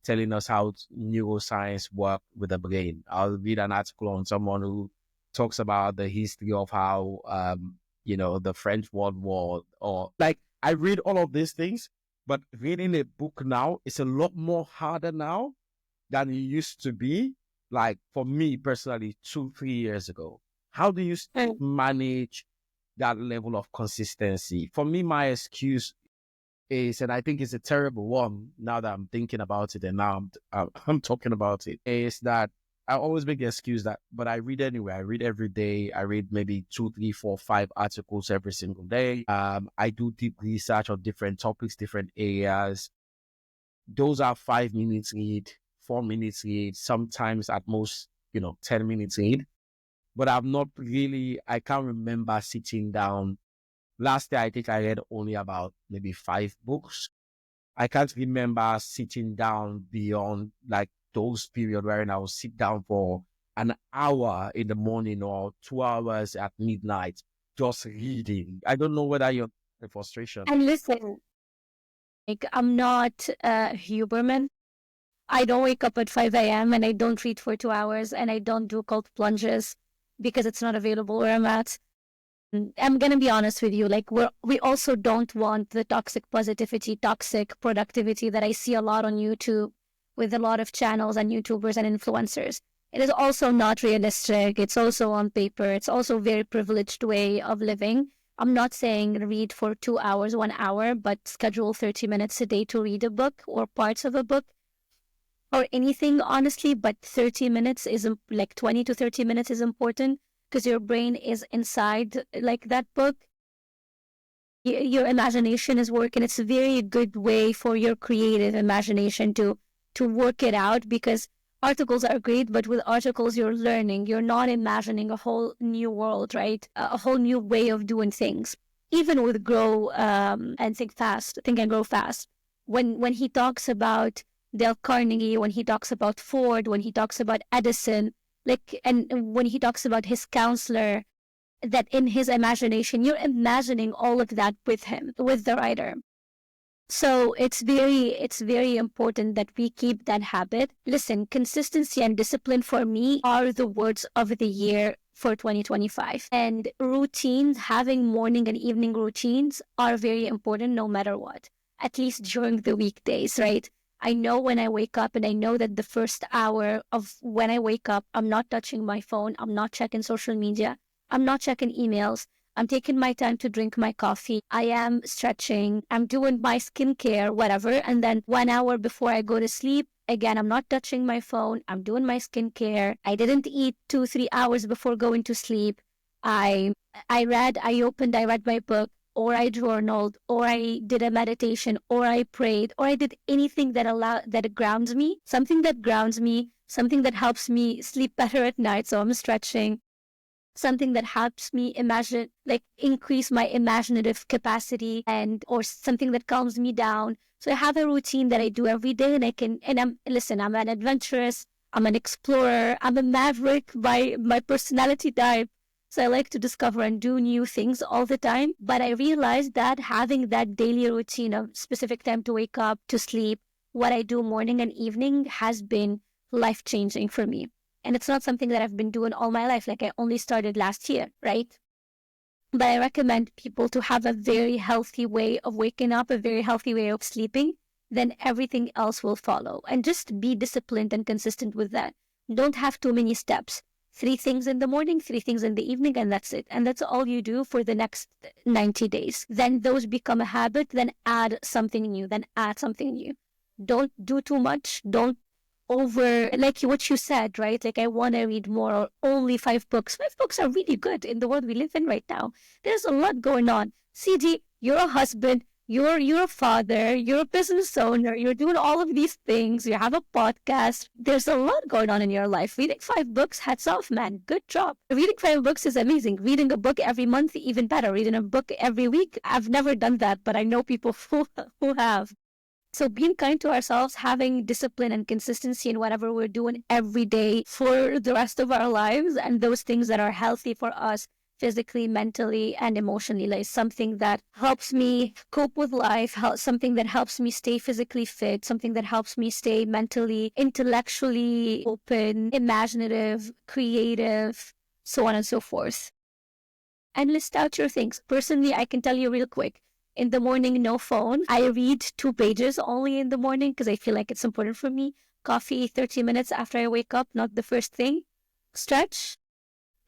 telling us how neuroscience work with the brain. I'll read an article on someone who talks about the history of how, you know, the French World War, or like I read all of these things, but reading a book now is a lot more harder now than it used to be. Like for me personally, 2, 3 years ago, how do you manage that level of consistency? For me, my excuse is, and I think it's a terrible one now that I'm thinking about it and now I'm talking about it, is that I always make the excuse that, but I read anyway. I read every day. I read maybe 2, 3, 4, 5 articles every single day. I do deep research on different topics, different areas. Those are 5 minutes read, 4 minutes read, sometimes at most, 10 minutes read. But I've not really, I can't remember sitting down. Last year, I think I read only about maybe 5 books. I can't remember sitting down beyond like those period wherein I would sit down for an hour in the morning or 2 hours at midnight just reading. I don't know whether you're the frustration. And listen, like I'm not Huberman. I don't wake up at 5 a.m. and I don't read for 2 hours and I don't do cold plunges because it's not available where I'm at. I'm gonna be honest with you, like we also don't want the toxic positivity, toxic productivity that I see a lot on YouTube with a lot of channels and YouTubers and influencers. It is also not realistic. It's also on paper. It's also a very privileged way of living. I'm not saying read for 2 hours, 1 hour, but schedule 30 minutes a day to read a book or parts of a book or anything, honestly. But 30 minutes is like 20 to 30 minutes is important because your brain is inside like that book. Your imagination is working. It's a very good way for your creative imagination to work it out, because articles are great, but with articles you're learning. You're not imagining a whole new world, right? A whole new way of doing things. Even with Grow and Think Fast, Think and Grow Fast, when he talks about Dale Carnegie, when he talks about Ford, when he talks about Edison, like, and when he talks about his counselor, that in his imagination, you're imagining all of that with him, with the writer. So it's very important that we keep that habit. Listen, consistency and discipline for me are the words of the year for 2025. And routines, having morning and evening routines are very important no matter what, at least during the weekdays, right? I know when I wake up, and I know that the first hour of when I wake up, I'm not touching my phone. I'm not checking social media. I'm not checking emails. I'm taking my time to drink my coffee. I am stretching. I'm doing my skincare, whatever. And then 1 hour before I go to sleep, again, I'm not touching my phone. I'm doing my skincare. I didn't eat 2, 3 hours before going to sleep. I read my book, or I journaled, or I did a meditation, or I prayed, or I did anything that grounds me, something that helps me sleep better at night. So I'm stretching, something that helps me imagine, like increase my imaginative capacity, and or something that calms me down. So I have a routine that I do every day, and I'm an adventurous, I'm an explorer, I'm a maverick by my personality type. So I like to discover and do new things all the time. But I realized that having that daily routine of specific time to wake up, to sleep, what I do morning and evening has been life-changing for me. And it's not something that I've been doing all my life. Like, I only started last year, right? But I recommend people to have a very healthy way of waking up, a very healthy way of sleeping. Then everything else will follow. And just be disciplined and consistent with that. Don't have too many steps. 3 things in the morning, 3 things in the evening, and that's it. And that's all you do for the next 90 days. Then those become a habit. Then add something new. Don't do too much. Don't over, like what you said, right? Like, I want to read more, or only 5 books. 5 books are really good in the world we live in right now. There's a lot going on. CD, you're a husband, you're a father, you're a business owner, you're doing all of these things, you have a podcast. There's a lot going on in your life. Reading 5 books, hats off, man. Good job. Reading 5 books is amazing. Reading a book every month, even better. Reading a book every week, I've never done that, but I know people who have. So being kind to ourselves, having discipline and consistency in whatever we're doing every day for the rest of our lives, and those things that are healthy for us physically, mentally, and emotionally, like something that helps me cope with life, something that helps me stay physically fit, something that helps me stay mentally, intellectually open, imaginative, creative, so on and so forth. And list out your things. Personally, I can tell you real quick. In the morning, no phone. I read 2 pages only in the morning because I feel like it's important for me. Coffee 30 minutes after I wake up, not the first thing. Stretch,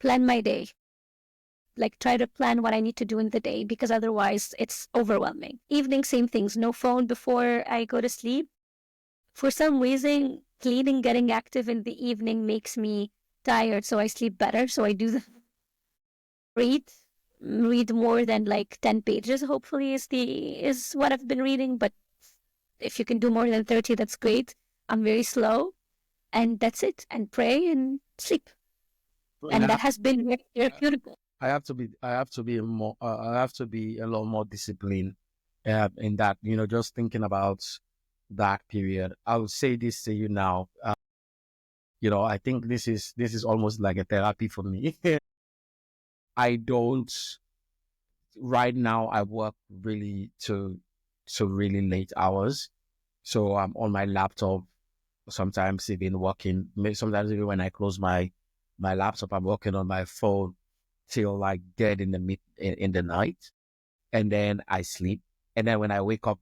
plan my day. Like, try to plan what I need to do in the day, because otherwise it's overwhelming. Evening, same things. No phone before I go to sleep. For some reason, cleaning, getting active in the evening makes me tired, so I sleep better. So I do read more than like 10 pages, hopefully, is what I've been reading. But if you can do more than 30, that's great. I'm very slow. and that's it, and pray and sleep. And that has been very therapeutic. I have to be more, I have to be a lot more disciplined in that, just thinking about that period. I'll say this to you now. I think this is almost like a therapy for me. I don't, right now, I work really to really late hours. So I'm on my laptop, sometimes even working, sometimes even when I close my laptop, I'm working on my phone till like dead in the night, and then I sleep. And then when I wake up,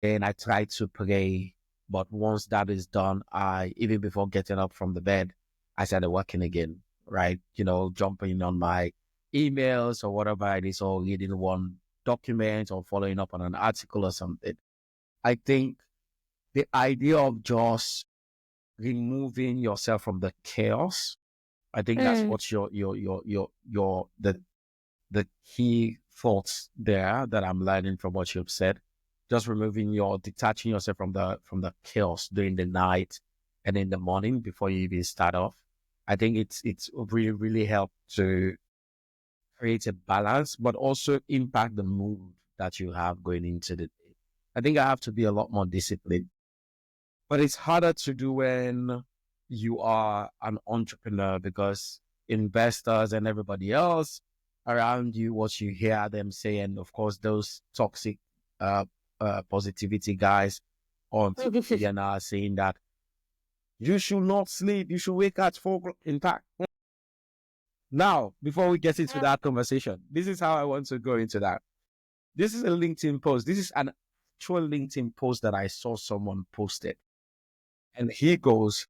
then I try to pray. But once that is done, even before getting up from the bed, I started working again, right? Jumping on my emails or whatever it is, or reading one document or following up on an article or something. I think the idea of just removing yourself from the chaos, I think that's what the key thoughts there that I'm learning from what you've said. Just detaching yourself from the chaos during the night and in the morning before you even start off. I think it's really, really helped to create a balance, but also impact the mood that you have going into the day. I think I have to be a lot more disciplined, but it's harder to do when you are an entrepreneur, because investors and everybody else around you, what you hear them say, and of course those toxic positivity guys on TV are saying that you should not sleep, you should wake at 4 o'clock. In fact, now, before we get into that conversation, this is how I want to go into that. This is a LinkedIn post. This is an actual LinkedIn post that I saw someone posted. And he goes,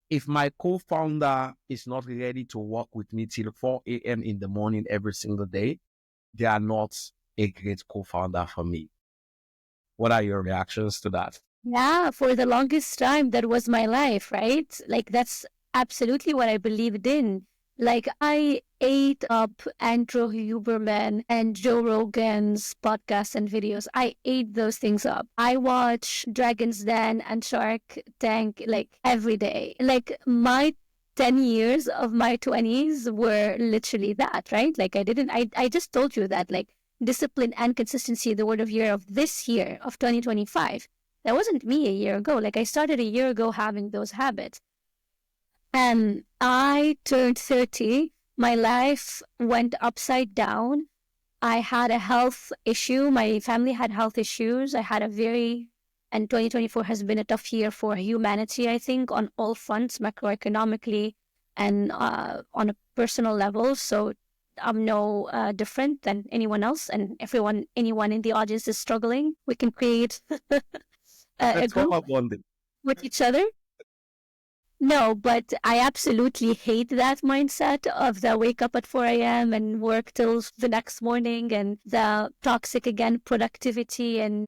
if my co-founder is not ready to work with me till 4 a.m. in the morning every single day, they are not a great co-founder for me. What are your reactions to that? Yeah, for the longest time, that was my life, right? Like, that's absolutely what I believed in. Like, I ate up Andrew Huberman and Joe Rogan's podcasts and videos. I ate those things up. I watch Dragon's Den and Shark Tank like every day. Like, my 10 years of my 20s were literally that, right? Like, I just told you that, like, discipline and consistency, the word of year of this year of 2025. That wasn't me a year ago. Like, I started a year ago having those habits. And I turned 30. My life went upside down. I had a health issue. My family had health issues. And 2024 has been a tough year for humanity, I think, on all fronts, macroeconomically and on a personal level. So I'm no different than anyone else. And anyone in the audience is struggling. We can create a group with each other. No, but I absolutely hate that mindset of the wake up at 4 a.m. and work till the next morning, and the toxic, again, productivity and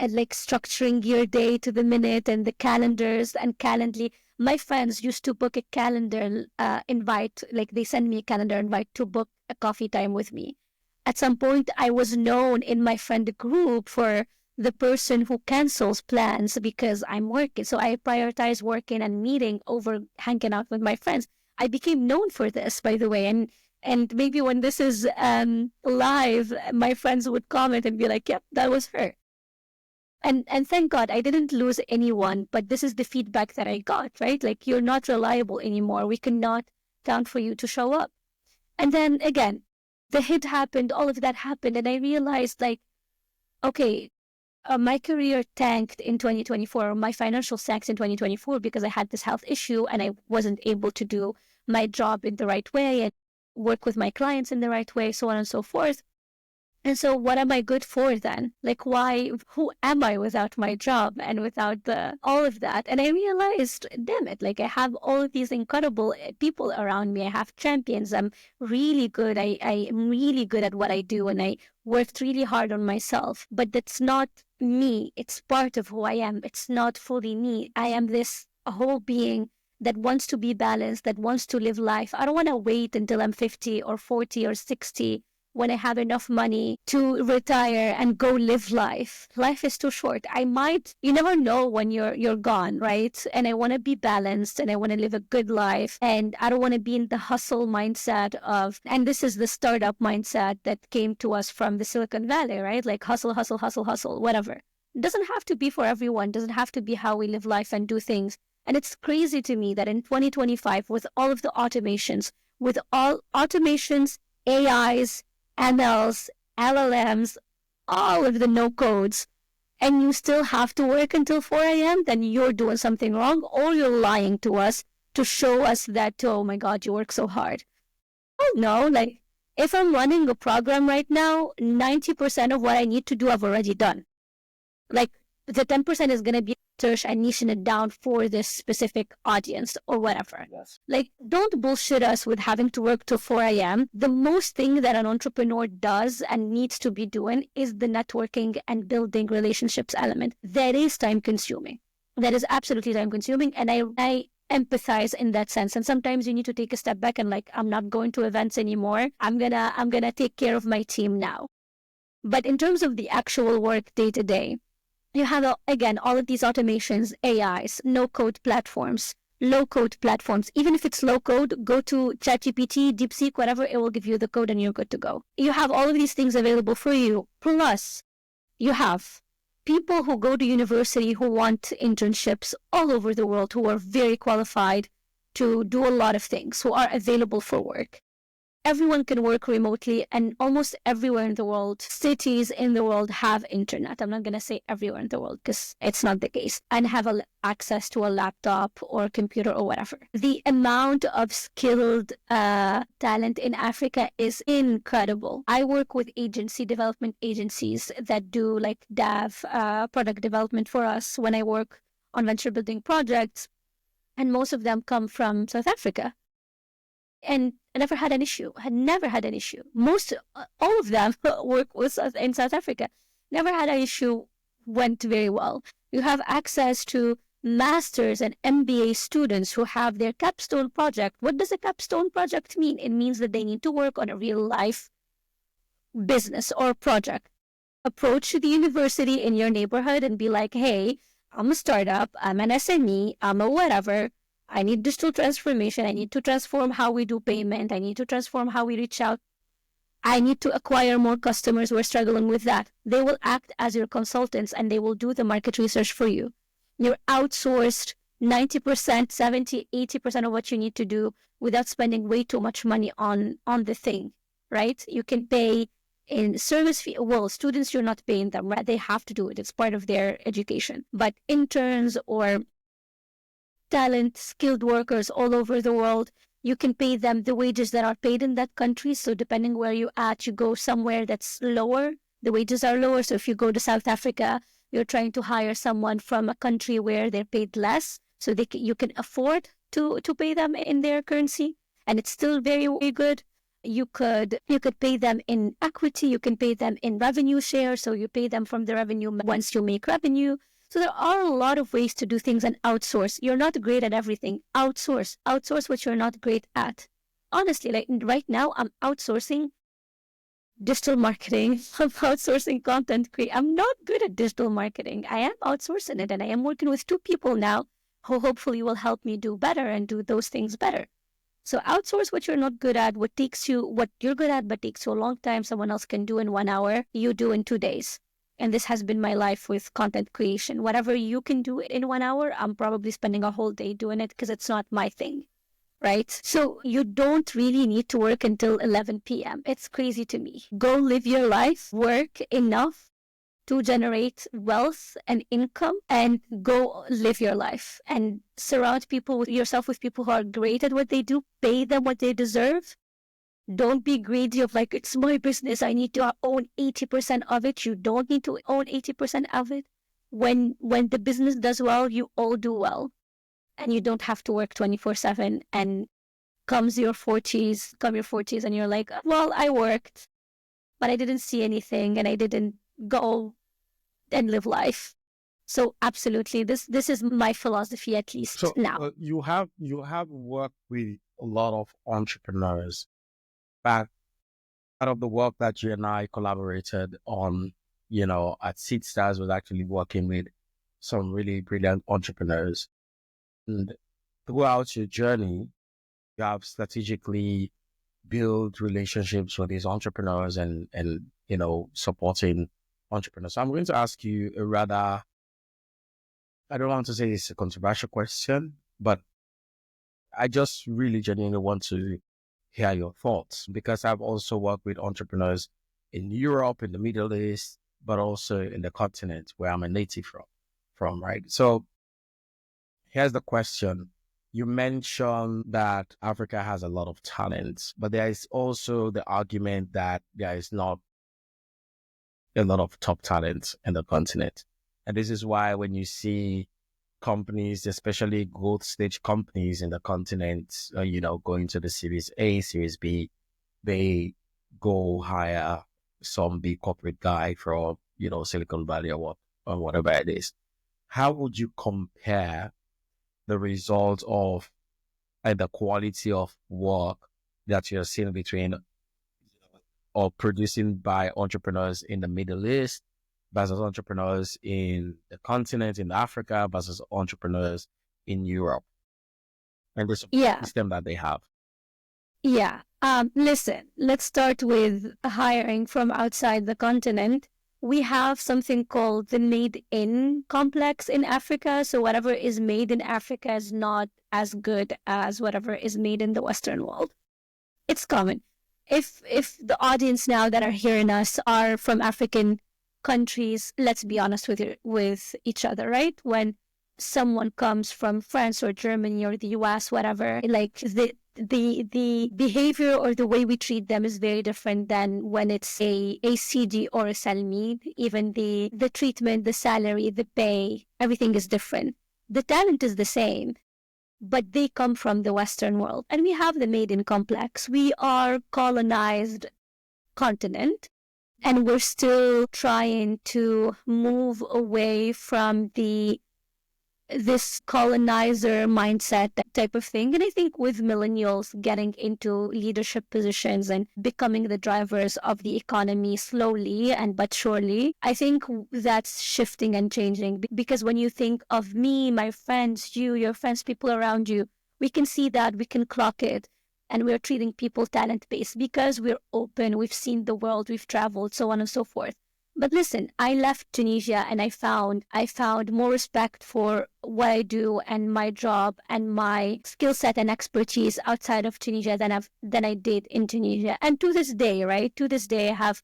like structuring your day to the minute, and the calendars and Calendly. My friends used to book a calendar invite, like they send me a calendar invite to book a coffee time with me. At some point, I was known in my friend group for the person who cancels plans because I'm working. So I prioritize working and meeting over hanging out with my friends. I became known for this, by the way. And maybe when this is live, my friends would comment and be like, yep, that was her. And thank God I didn't lose anyone, but this is the feedback that I got, right? Like, you're not reliable anymore. We cannot count for you to show up. And then again, the hit happened, all of that happened. And I realized, like, okay, my career tanked in 2024. My financial tanked in 2024 because I had this health issue and I wasn't able to do my job in the right way and work with my clients in the right way, so on and so forth. And so what am I good for then? Like, who am I without my job and without all of that? And I realized, damn it, like, I have all of these incredible people around me. I have champions. I'm really good. I am really good at what I do. And I worked really hard on myself, but that's not me. It's part of who I am. It's not fully me. I am this whole being that wants to be balanced, that wants to live life. I don't want to wait until I'm 50 or 40 or 60 when I have enough money to retire and go live life. Life is too short. You never know when you're gone, right? And I want to be balanced and I want to live a good life. And I don't want to be in the hustle mindset and this is the startup mindset that came to us from the Silicon Valley, right? Like hustle, hustle, hustle, hustle, whatever. It doesn't have to be for everyone. It doesn't have to be how we live life and do things. And it's crazy to me that in 2025, with all of the automations, AIs, MLs, LLMs, all of the no codes, and you still have to work until 4 a.m., then you're doing something wrong or you're lying to us to show us that, oh my God, you work so hard. Oh no, like if I'm running a program right now, 90% of what I need to do, I've already done. Like the 10% is going to be search and niching it down for this specific audience or whatever. Yes. Like, don't bullshit us with having to work till 4 a.m. The most thing that an entrepreneur does and needs to be doing is the networking and building relationships element. That is time consuming. That is absolutely time consuming. And I empathize in that sense. And sometimes you need to take a step back and like, I'm not going to events anymore. I'm gonna take care of my team now. But in terms of the actual work day to day, you have, again, all of these automations, AIs, no-code platforms, low-code platforms. Even if it's low-code, go to ChatGPT, DeepSeek, whatever, it will give you the code and you're good to go. You have all of these things available for you. Plus, you have people who go to university who want internships all over the world, who are very qualified to do a lot of things, who are available for work. Everyone can work remotely, and almost everywhere in the world, cities in the world have internet. I'm not going to say everywhere in the world because it's not the case, and have access to a laptop or computer or whatever. The amount of skilled talent in Africa is incredible. I work with development agencies that do like dev, product development for us when I work on venture building projects, and most of them come from South Africa. And I never had an issue. All of them work in South Africa. Never had an issue. Went very well. You have access to masters and MBA students who have their capstone project. What does a capstone project mean? It means that they need to work on a real life business or project. Approach the university in your neighborhood and be like, hey, I'm a startup, I'm an SME, I'm a whatever. I need digital transformation. I need to transform how we do payment. I need to transform how we reach out. I need to acquire more customers who are struggling with that. They will act as your consultants and they will do the market research for you. You're outsourced 90%, 70, 80% of what you need to do without spending way too much money on the thing, right? You can pay in service fee. Well, students, you're not paying them, right? They have to do it. It's part of their education. But interns or talent, skilled workers all over the world, you can pay them the wages that are paid in that country. So depending where you're at, you go somewhere that's lower, the wages are lower. So if you go to South Africa, you're trying to hire someone from a country where they're paid less, so you can afford to pay them in their currency, and it's still very, very good. You could pay them in equity, you can pay them in revenue share, so you pay them from the revenue once you make revenue. So there are a lot of ways to do things and outsource. You're not great at everything. Outsource what you're not great at. Honestly, like right now, I'm outsourcing digital marketing. I'm outsourcing content creation. I'm not good at digital marketing. I am outsourcing it, and I am working with 2 people now who hopefully will help me do better and do those things better. So outsource what you're not good at, what you're good at but takes you a long time, someone else can do in 1 hour, you do in 2 days. And this has been my life with content creation. Whatever you can do in 1 hour, I'm probably spending a whole day doing it because it's not my thing, right? So you don't really need to work until 11 p.m. It's crazy to me. Go live your life, work enough to generate wealth and income, and go live your life. And surround yourself with people who are great at what they do. Pay them what they deserve. Don't be greedy of like, it's my business, I need to own 80% of it. You don't need to own 80% of it. When the business does well, you all do well. And you don't have to work 24/7. And come your 40s and you're like, well, I worked, but I didn't see anything and I didn't go and live life. So absolutely, this is my philosophy, at least now. You have worked with a lot of entrepreneurs, but Part of the work that you and I collaborated on, at Seed Stars was actually working with some really brilliant entrepreneurs. And throughout your journey, you have strategically build relationships with these entrepreneurs and supporting entrepreneurs. So I'm going to ask you a rather, I don't want to say it's a controversial question, but I just really genuinely want to hear your thoughts, because I've also worked with entrepreneurs in Europe, in the Middle East, but also in the continent where I'm a native from, right? So here's the question. You mentioned that Africa has a lot of talent, but there is also the argument that there is not a lot of top talent in the continent. And this is why when you see companies, especially growth stage companies in the continent, going to the Series A, Series B, they go hire some big corporate guy from, Silicon Valley or whatever it is. How would you compare the result of and the quality of work that you're seeing between or producing by entrepreneurs in the Middle East versus entrepreneurs in the continent, in Africa versus entrepreneurs in Europe, and the support Yeah. system that they have? Yeah. Listen, let's start with hiring from outside the continent. We have something called the made in complex in Africa. So whatever is made in Africa is not as good as whatever is made in the Western world. It's common. If the audience now that are hearing us are from African countries, let's be honest with each other, right? When someone comes from France or Germany or the US, whatever, like the behavior or the way we treat them is very different than when it's a CD or a Salmine. Even the treatment, the salary, the pay, everything is different. The talent is the same, but they come from the Western world. And we have the made in complex. We are colonized continent, and we're still trying to move away from this colonizer mindset, that type of thing. And I think with millennials getting into leadership positions and becoming the drivers of the economy slowly and but surely, I think that's shifting and changing. Because when you think of me, my friends, you, your friends, people around you, we can see that, we can clock it. And we're treating people talent-based because we're open, we've seen the world, we've traveled, so on and so forth. But listen, I left Tunisia and I found more respect for what I do and my job and my skill set and expertise outside of Tunisia than I did in Tunisia. And to this day, right? To this day, I have,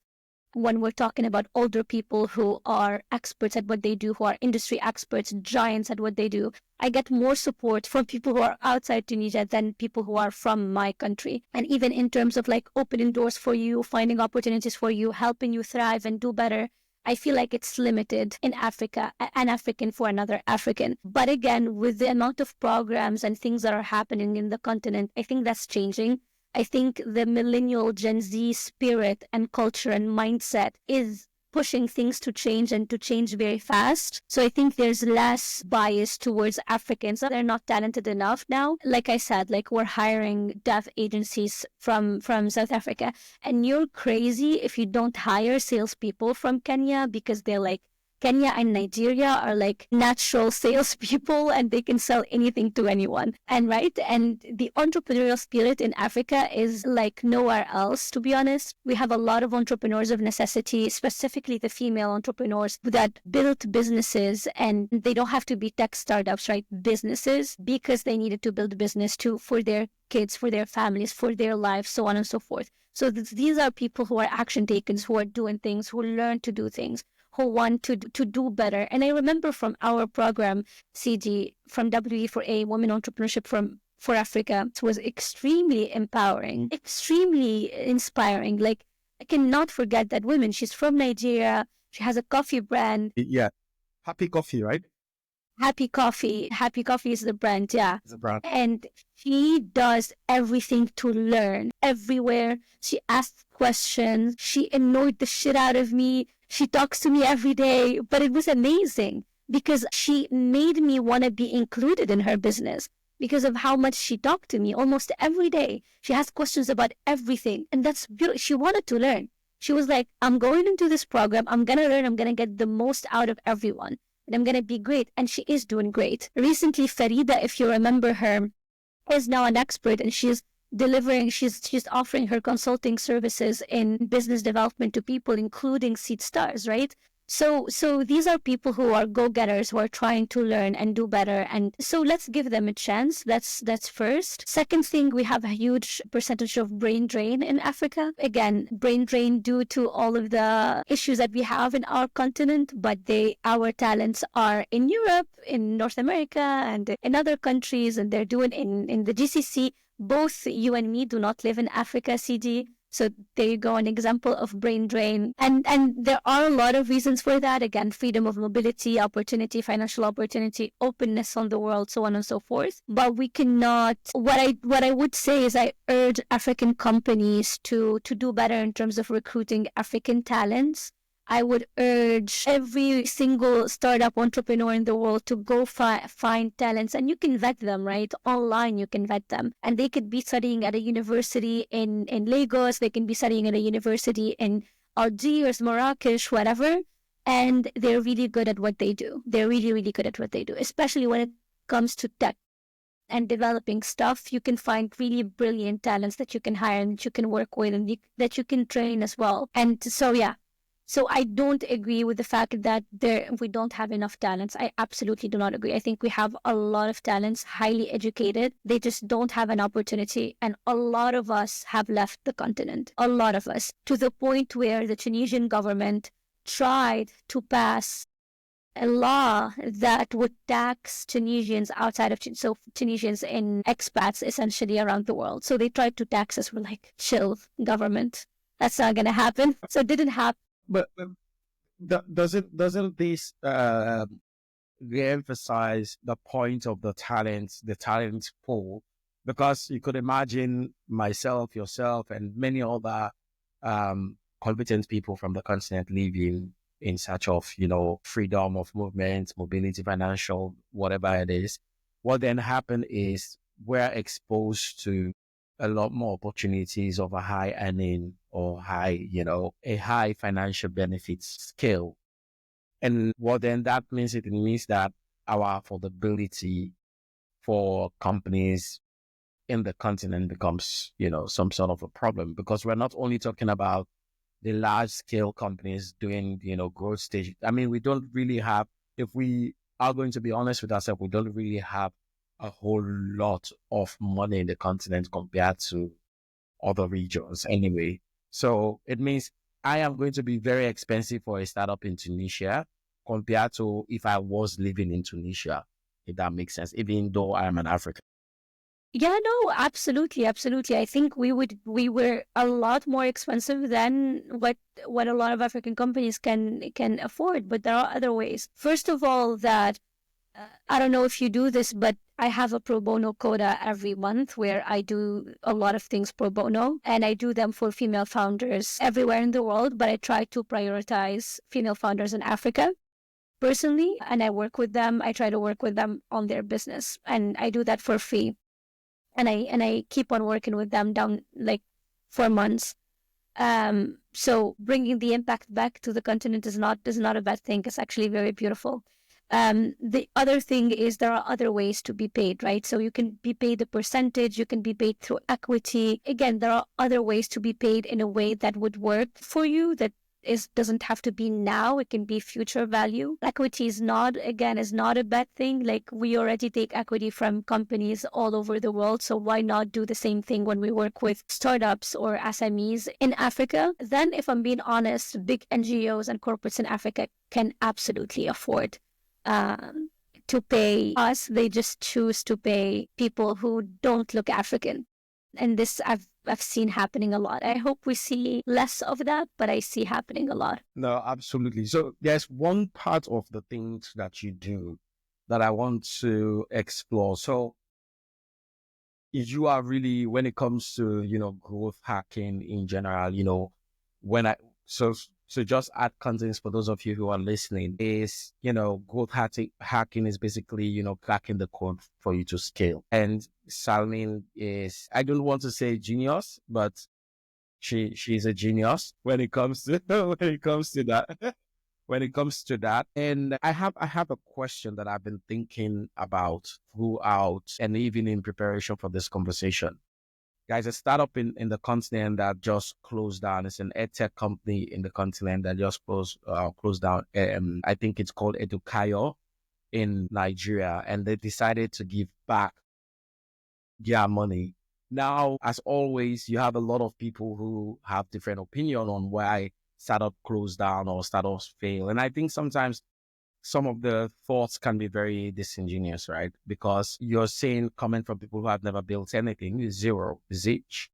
when we're talking about older people who are experts at what they do, who are industry experts, giants at what they do, I get more support from people who are outside Tunisia than people who are from my country. And even in terms of like opening doors for you, finding opportunities for you, helping you thrive and do better, I feel like it's limited in Africa, an African for another African. But again, with the amount of programs and things that are happening in the continent, I think that's changing. I think the millennial Gen Z spirit and culture and mindset is pushing things to change and to change very fast. So I think there's less bias towards Africans. They're not talented enough now. Like I said, like we're hiring dev agencies from South Africa, and you're crazy if you don't hire salespeople from Kenya, because they're like, Kenya and Nigeria are like natural salespeople and they can sell anything to anyone. And the entrepreneurial spirit in Africa is like nowhere else, to be honest. We have a lot of entrepreneurs of necessity, specifically the female entrepreneurs that built businesses, and they don't have to be tech startups, right? Businesses, because they needed to build business for their kids, for their families, for their lives, so on and so forth. So these are people who are action takers, who are doing things, who learn to do things, who want to do better. And I remember from our program, CG, from WE4A, Women Entrepreneurship for Africa, it was extremely empowering, extremely inspiring. Like, I cannot forget that woman. She's from Nigeria. She has a coffee brand. Yeah. Happy Coffee, right? Happy Coffee. Happy Coffee is the brand, yeah. It's a brand. And she does everything to learn everywhere. She asks questions. She annoyed the shit out of me. She talks to me every day, but it was amazing because she made me want to be included in her business. because of how much she talked to me almost every day. She has questions about everything. And that's beautiful. She wanted to learn. She was like, I'm going into this program. I'm going to learn. I'm going to get the most out of everyone. And I'm going to be great. And she is doing great. Recently, Farida, if you remember her, is now an expert, and she's offering her consulting services in business development to people, including seed stars, right? So these are people who are go-getters, who are trying to learn and do better. And so let's give them a chance. That's first. Second thing, we have a huge percentage of brain drain in Africa. Again, brain drain due to all of the issues that we have in our continent, but our talents are in Europe, in North America, and in other countries, and they're doing in the GCC. Both you and me do not live in Africa, CD. So there you go, an example of brain drain. And there are a lot of reasons for that. Again, freedom of mobility, opportunity, financial opportunity, openness on the world, so on and so forth. But we cannot, what I would say is I urge African companies to do better in terms of recruiting African talents. I would urge every single startup entrepreneur in the world to go find talents, and you can vet them, right? Online, you can vet them. And they could be studying at a university in Lagos, they can be studying at a university in Algiers, Marrakesh, whatever. And they're really good at what they do. They're really, really good at what they do, especially when it comes to tech and developing stuff. You can find really brilliant talents that you can hire and that you can work with, and that you can train as well. And so, yeah. So I don't agree with the fact that we don't have enough talents. I absolutely do not agree. I think we have a lot of talents, highly educated. They just don't have an opportunity. And a lot of us have left the continent, a lot of us, to the point where the Tunisian government tried to pass a law that would tax Tunisians outside of Tunisians and expats essentially around the world. So they tried to tax us. We're like, chill, government. That's not going to happen. So it didn't happen. But doesn't this re-emphasize the point of the talent pool? Because you could imagine myself, yourself, and many other competent people from the continent living in search of, freedom of movement, mobility, financial, whatever it is. What then happened is we're exposed to a lot more opportunities of a high earning or a high financial benefits scale. And what then that means, it means that our affordability for companies in the continent becomes, some sort of a problem, because we're not only talking about the large scale companies doing, growth stage. I mean, we don't really have, if we are going to be honest with ourselves, we don't really have a whole lot of money in the continent compared to other regions anyway. So it means I am going to be very expensive for a startup in Tunisia compared to if I was living in Tunisia, if that makes sense, even though I'm an African. Yeah, no, absolutely, absolutely. I think we were a lot more expensive than what a lot of African companies can afford. But there are other ways. First of all, that I don't know if you do this, but I have a pro bono quota every month where I do a lot of things pro bono, and I do them for female founders everywhere in the world. But I try to prioritize female founders in Africa personally, and I work with them. I try to work with them on their business, and I do that for free. And I keep on working with them down like 4 months. So bringing the impact back to the continent is not a bad thing. It's actually very beautiful. The other thing is there are other ways to be paid, right? So you can be paid a percentage, you can be paid through equity. Again, there are other ways to be paid in a way that would work for you, that doesn't have to be now. It can be future value. Equity is not a bad thing. Like, we already take equity from companies all over the world. So why not do the same thing when we work with startups or SMEs in Africa? Then, if I'm being honest, big NGOs and corporates in Africa can absolutely afford to pay us. They just choose to pay people who don't look African. And this I've seen happening a lot. I hope we see less of that, but I see happening a lot. No, absolutely. So there's one part of the things that you do that I want to explore. So you are really, when it comes to, growth hacking in general, So just add context for those of you who are listening is, growth hacking is basically, cracking the code for you to scale. And Salmine is, I don't want to say genius, but she's a genius when it comes to when it comes to that. When it comes to that. And I have a question that I've been thinking about throughout and even in preparation for this conversation. Guys, a startup in the continent that just closed down. It's an edtech company in the continent that just closed down. I think it's called Edukayo in Nigeria, and they decided to give back their money. Now, as always, you have a lot of people who have different opinion on why startup close down or startups fail. And I think sometimes some of the thoughts can be very disingenuous, right? Because you're saying comment from people who have never built anything, zero, zilch,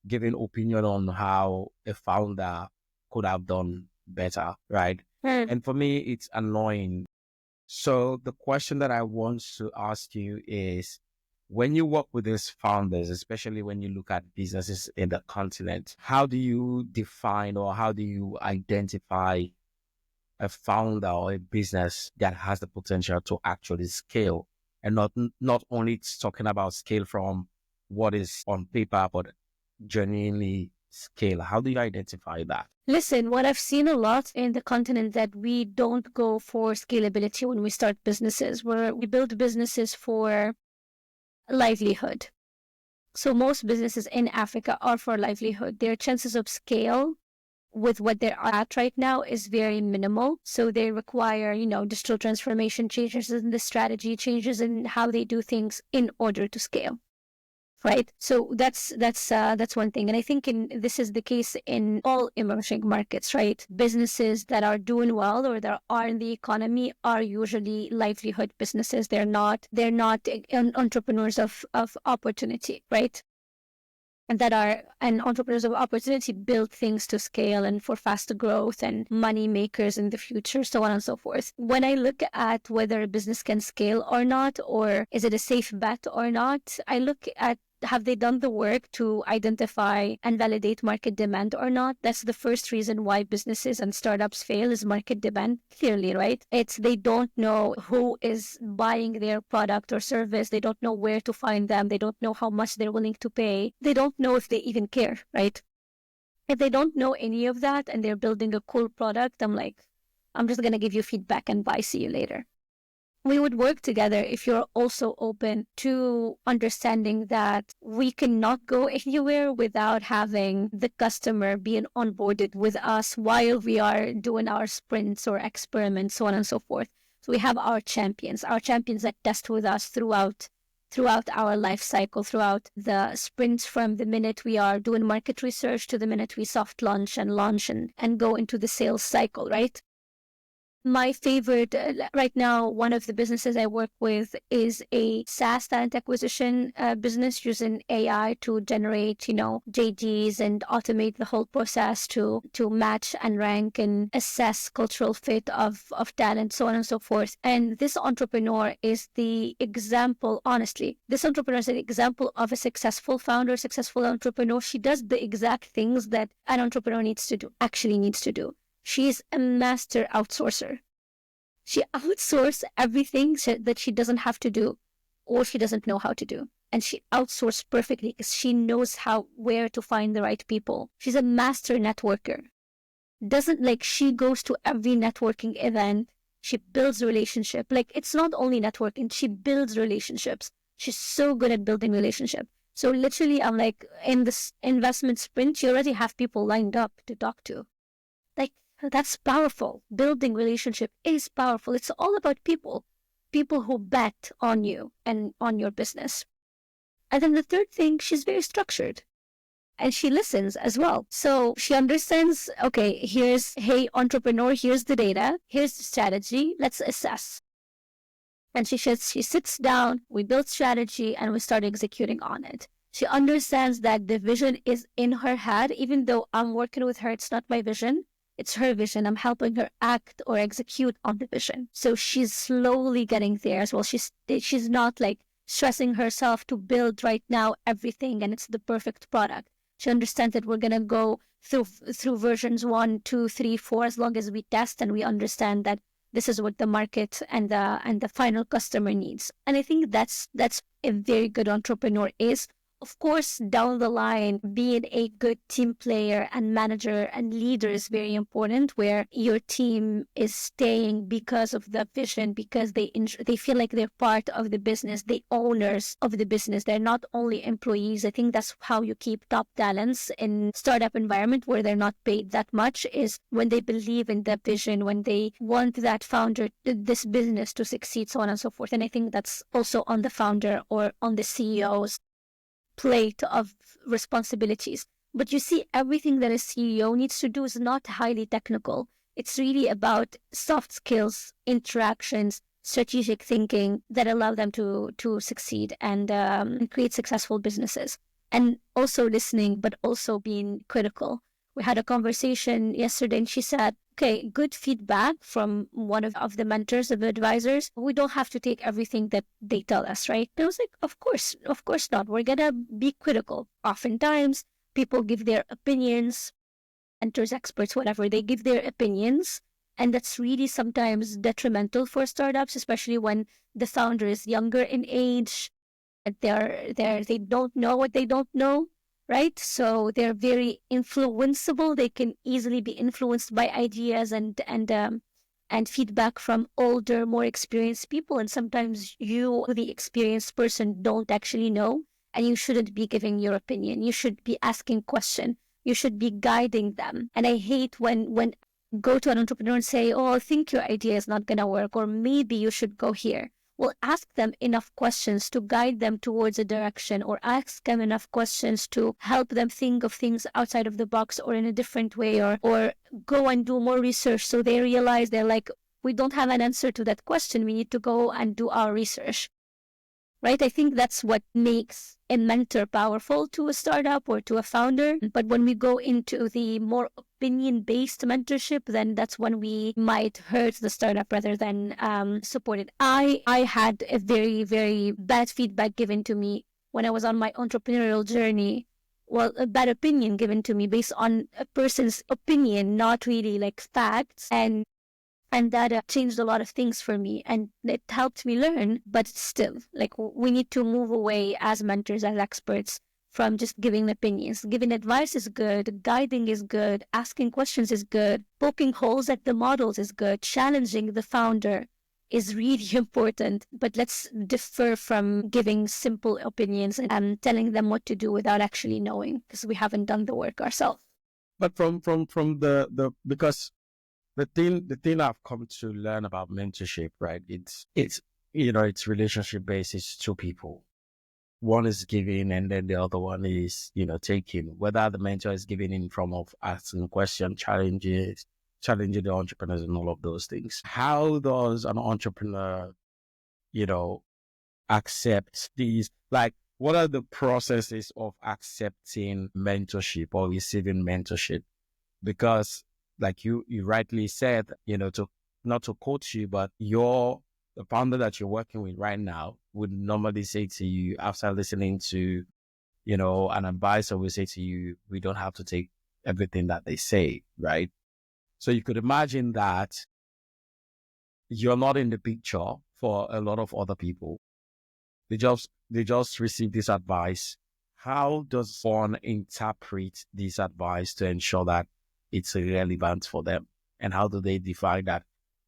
giving opinion on how a founder could have done better, right? And for me, it's annoying. So the question that I want to ask you is, when you work with these founders, especially when you look at businesses in the continent, how do you define or how do you identify a founder or a business that has the potential to actually scale, and not only talking about scale from what is on paper, but genuinely scale? How do you identify that? Listen, what I've seen a lot in the continent that we don't go for scalability when we start businesses, where we build businesses for livelihood. So most businesses in Africa are for livelihood. Their chances of scale with what they're at right now is very minimal. So they require, digital transformation, changes in the strategy, changes in how they do things in order to scale. Right. So that's one thing. And I think this is the case in all emerging markets, right? Businesses that are doing well or that are in the economy are usually livelihood businesses. They're not entrepreneurs of opportunity, right? And entrepreneurs of opportunity build things to scale and for faster growth and money makers in the future, so on and so forth. When I look at whether a business can scale or not, or is it a safe bet or not, I look at, have they done the work to identify and validate market demand or not? That's the first reason why businesses and startups fail, is market demand, clearly, right? It's they don't know who is buying their product or service. They don't know where to find them. They don't know how much they're willing to pay. They don't know if they even care, right? If they don't know any of that and they're building a cool product, I'm just going to give you feedback and bye, see you later. We would work together if you're also open to understanding that we cannot go anywhere without having the customer being onboarded with us while we are doing our sprints or experiments, so on and so forth. So we have our champions that test with us throughout our life cycle, throughout the sprints, from the minute we are doing market research to the minute we soft launch and go into the sales cycle, right? My favorite right now, one of the businesses I work with is a SaaS talent acquisition business using AI to generate, JDs and automate the whole process to match and rank and assess cultural fit of talent, so on and so forth. And this entrepreneur is the example, honestly, this entrepreneur is an example of a successful founder, successful entrepreneur. She does the exact things that an entrepreneur needs to do. She's a master outsourcer. She outsources everything that she doesn't have to do or she doesn't know how to do. And she outsources perfectly because she knows where to find the right people. She's a master networker. She goes to every networking event. She builds relationship. It's not only networking, she builds relationships. She's so good at building relationships. So literally, I'm in this investment sprint, you already have people lined up to talk to. That's powerful. Building relationship is powerful. It's all about people who bet on you and on your business. And then the third thing, she's very structured and she listens as well. So she understands, okay, hey, entrepreneur, here's the data, here's the strategy, let's assess. And she sits down, we build strategy and we start executing on it. She understands that the vision is in her head, even though I'm working with her, it's not my vision. It's her vision. I'm helping her act or execute on the vision. So she's slowly getting there as well. She's not stressing herself to build right now everything and it's the perfect product. She understands that we're going to go through versions 1, 2, 3, 4, as long as we test and we understand that this is what the market and the final customer needs. And I think that's a very good entrepreneur is. Of course, down the line, being a good team player and manager and leader is very important, where your team is staying because of the vision, because they feel like they're part of the business, the owners of the business. They're not only employees. I think that's how you keep top talents in startup environment where they're not paid that much, is when they believe in the vision, when they want that founder, this business to succeed, so on and so forth. And I think that's also on the founder or on the CEO's plate of responsibilities. But you see, everything that a CEO needs to do is not highly technical. It's really about soft skills, interactions, strategic thinking that allow them to succeed and create successful businesses. And also listening, but also being critical. We had a conversation yesterday and she said, okay, good feedback from one of the mentors, of the advisors. We don't have to take everything that they tell us, right? And I was like, of course not. We're going to be critical. Oftentimes, people give their opinions, mentors, experts, whatever, they give their opinions. And that's really sometimes detrimental for startups, especially when the founder is younger in age. They don't know what they don't know, right? So they're very influenceable. They can easily be influenced by ideas and feedback from older, more experienced people. And sometimes you, the experienced person, don't actually know, and you shouldn't be giving your opinion. You should be asking questions. You should be guiding them. And I hate when go to an entrepreneur and say, oh, I think your idea is not going to work, or maybe you should go here. Well, ask them enough questions to guide them towards a direction, or ask them enough questions to help them think of things outside of the box or in a different way, or go and do more research so they realize they're like, we don't have an answer to that question. We need to go and do our research. Right? I think that's what makes a mentor powerful to a startup or to a founder. But when we go into the more opinion-based mentorship, then that's when we might hurt the startup rather than support it. I had a very, very bad feedback given to me when I was on my entrepreneurial journey. Well, a bad opinion given to me based on a person's opinion, not really like facts. And that changed a lot of things for me, and it helped me learn. But still, like, we need to move away as mentors, as experts, from just giving opinions. Giving advice is good, guiding is good, asking questions is good, poking holes at the models is good, challenging the founder is really important. But let's defer from giving simple opinions and telling them what to do without actually knowing, because we haven't done the work ourselves. But from the because the thing I've come to learn about mentorship, right? It's it's relationship based. It's two people. One is giving, and then the other one is taking. Whether the mentor is giving in form of asking questions, challenging the entrepreneurs, and all of those things. How does an entrepreneur, accept these? Like, what are the processes of accepting mentorship or receiving mentorship? Because, like you rightly said, to not to quote you, but the founder that you're working with right now would normally say to you, after listening to, an advisor will say to you, we don't have to take everything that they say, right? So you could imagine that you're not in the picture for a lot of other people. They just receive this advice. How does one interpret this advice to ensure that it's relevant for them? And how do they define that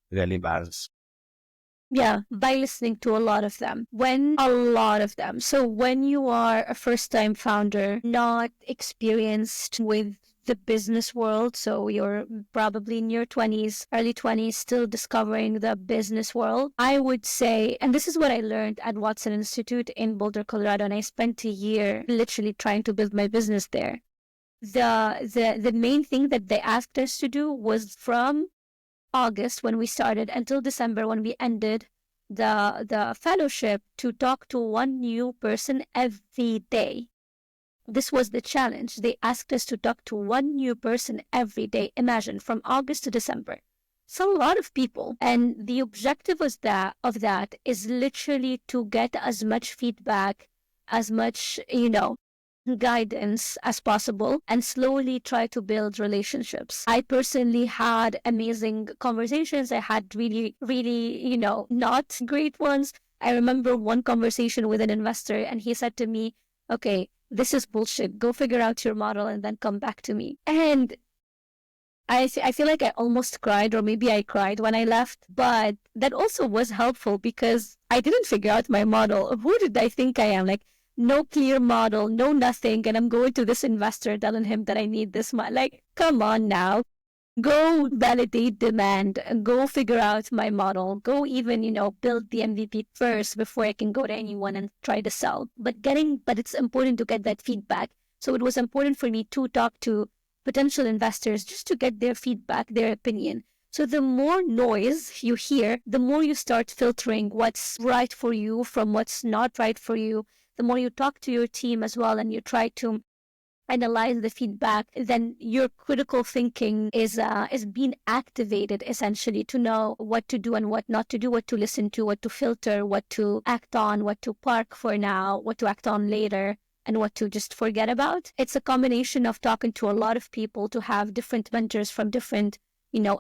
relevance? Yeah, by listening to a lot of them. So when you are a first-time founder, not experienced with the business world, so you're probably in your 20s, early 20s, still discovering the business world, I would say, and this is what I learned at Watson Institute in Boulder, Colorado, and I spent a year literally trying to build my business there. The main thing that they asked us to do was from August when we started until December when we ended the fellowship, to talk to one new person every day. This was the challenge. They asked us to talk to one new person every day. Imagine, from August to December. It's a lot of people. And the objective of that is literally to get as much feedback, as much, guidance as possible and slowly try to build relationships. I personally had amazing conversations. I had really, really, not great ones. I remember one conversation with an investor and he said to me, okay, this is bullshit. Go figure out your model and then come back to me. And I feel like I almost cried, or maybe I cried when I left, but that also was helpful because I didn't figure out my model. Who did I think I am? Like, no clear model, no nothing, and I'm going to this investor telling him that I need this money. Like, come on now. Go validate demand, go figure out my model, go even, build the MVP first before I can go to anyone and try to sell. But it's important to get that feedback. So it was important for me to talk to potential investors just to get their feedback, their opinion. So the more noise you hear, the more you start filtering what's right for you from what's not right for you. The more you talk to your team as well and you try to analyze the feedback, then your critical thinking is being activated essentially to know what to do and what not to do, what to listen to, what to filter, what to act on, what to park for now, what to act on later, and what to just forget about. It's a combination of talking to a lot of people, to have different mentors from different,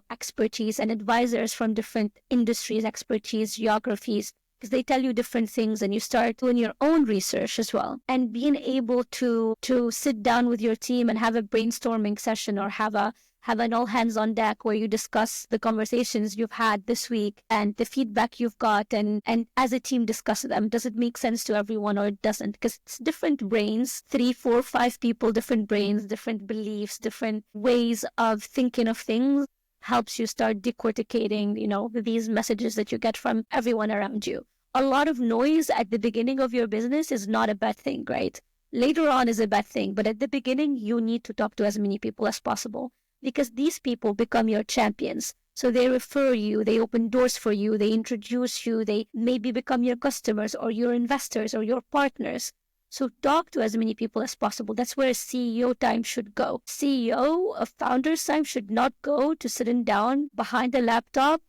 expertise, and advisors from different industries, expertise, geographies, because they tell you different things, and you start doing your own research as well. And being able to sit down with your team and have a brainstorming session, or have an all hands on deck where you discuss the conversations you've had this week and the feedback you've got, and as a team discuss them. Does it make sense to everyone or it doesn't? Because it's different brains, 3, 4, 5 people, different brains, different beliefs, different ways of thinking of things, helps you start decorticating, these messages that you get from everyone around you. A lot of noise at the beginning of your business is not a bad thing, right? Later on is a bad thing, but at the beginning, you need to talk to as many people as possible, because these people become your champions. So they refer you, they open doors for you, they introduce you, they maybe become your customers or your investors or your partners. So talk to as many people as possible. That's where CEO time should go. CEO, a founder's time, should not go to sitting down behind a laptop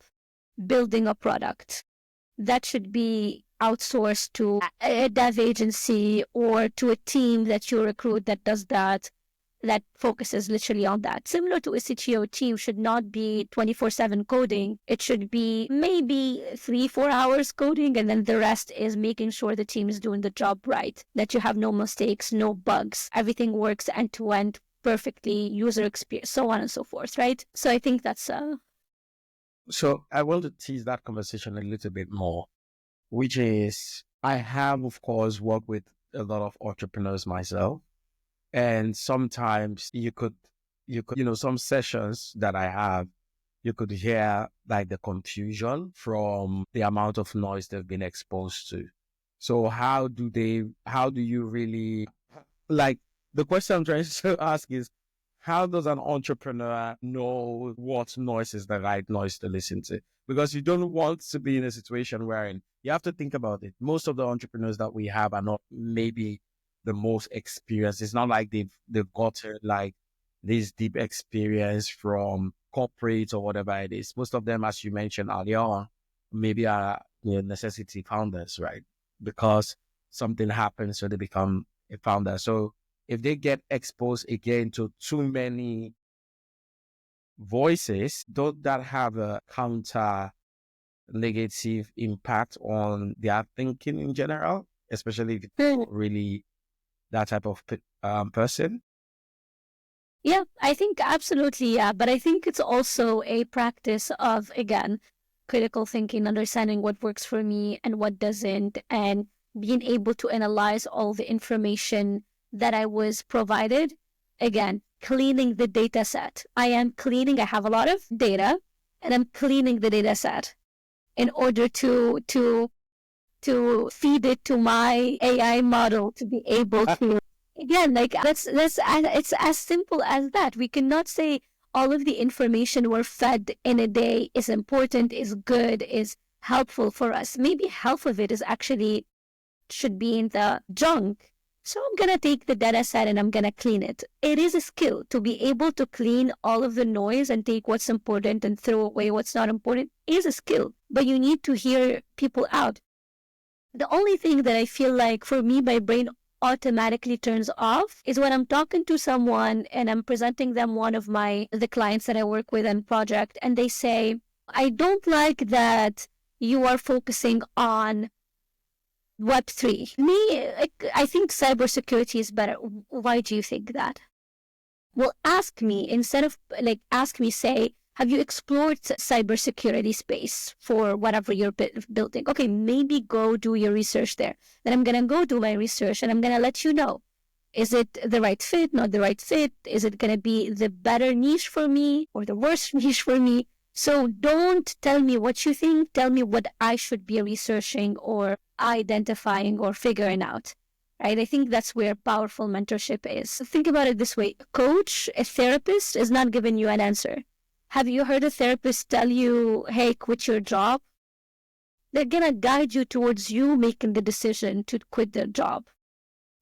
building a product. That should be outsourced to a dev agency or to a team that you recruit that does that focuses literally on that. Similar to a CTO team should not be 24/7 coding. It should be maybe 3-4 hours coding, and then the rest is making sure the team is doing the job right, that you have no mistakes, no bugs, everything works end to end perfectly, user experience, so on and so forth, right? So I think that's So I want to tease that conversation a little bit more, which is, I have, of course, worked with a lot of entrepreneurs myself. And sometimes you could, some sessions that I have, you could hear like the confusion from the amount of noise they've been exposed to. So how do you really, like, the question I'm trying to ask is, how does an entrepreneur know what noise is the right noise to listen to? Because you don't want to be in a situation wherein you have to think about it. Most of the entrepreneurs that we have are not maybe the most experienced. It's not like they've gotten like this deep experience from corporate or whatever it is. Most of them, as you mentioned earlier on, maybe are necessity founders, right? Because something happens, so they become a founder. So if they get exposed again to too many voices, don't that have a counter negative impact on their thinking in general, especially if it's really that type of person? Yeah, I think absolutely, yeah. But I think it's also a practice of, again, critical thinking, understanding what works for me and what doesn't, and being able to analyze all the information that I was provided. Again, cleaning the data set. I have a lot of data, and I'm cleaning the data set in order to feed it to my AI model to be able to, again, like it's as simple as that. We cannot say all of the information we're fed in a day is important, is good, is helpful for us. Maybe half of it is actually should be in the junk. So I'm going to take the data set and I'm going to clean it. It is a skill to be able to clean all of the noise and take what's important and throw away what's not important is a skill, but you need to hear people out. The only thing that I feel like for me, my brain automatically turns off is when I'm talking to someone and I'm presenting them one of the clients that I work with and project, and they say, I don't like that you are focusing on Web3. I think cybersecurity is better. Why do you think that? Well, ask me, instead of ask me, say, have you explored cybersecurity space for whatever you're building? Okay, maybe go do your research there. Then I'm going to go do my research and I'm going to let you know. Is it the right fit, not the right fit? Is it going to be the better niche for me or the worst niche for me? So don't tell me what you think. Tell me what I should be researching or identifying or figuring out. Right? I think that's where powerful mentorship is. Think about it this way. A coach, a therapist is not giving you an answer. Have you heard a therapist tell you, hey, quit your job? They're going to guide you towards you making the decision to quit their job.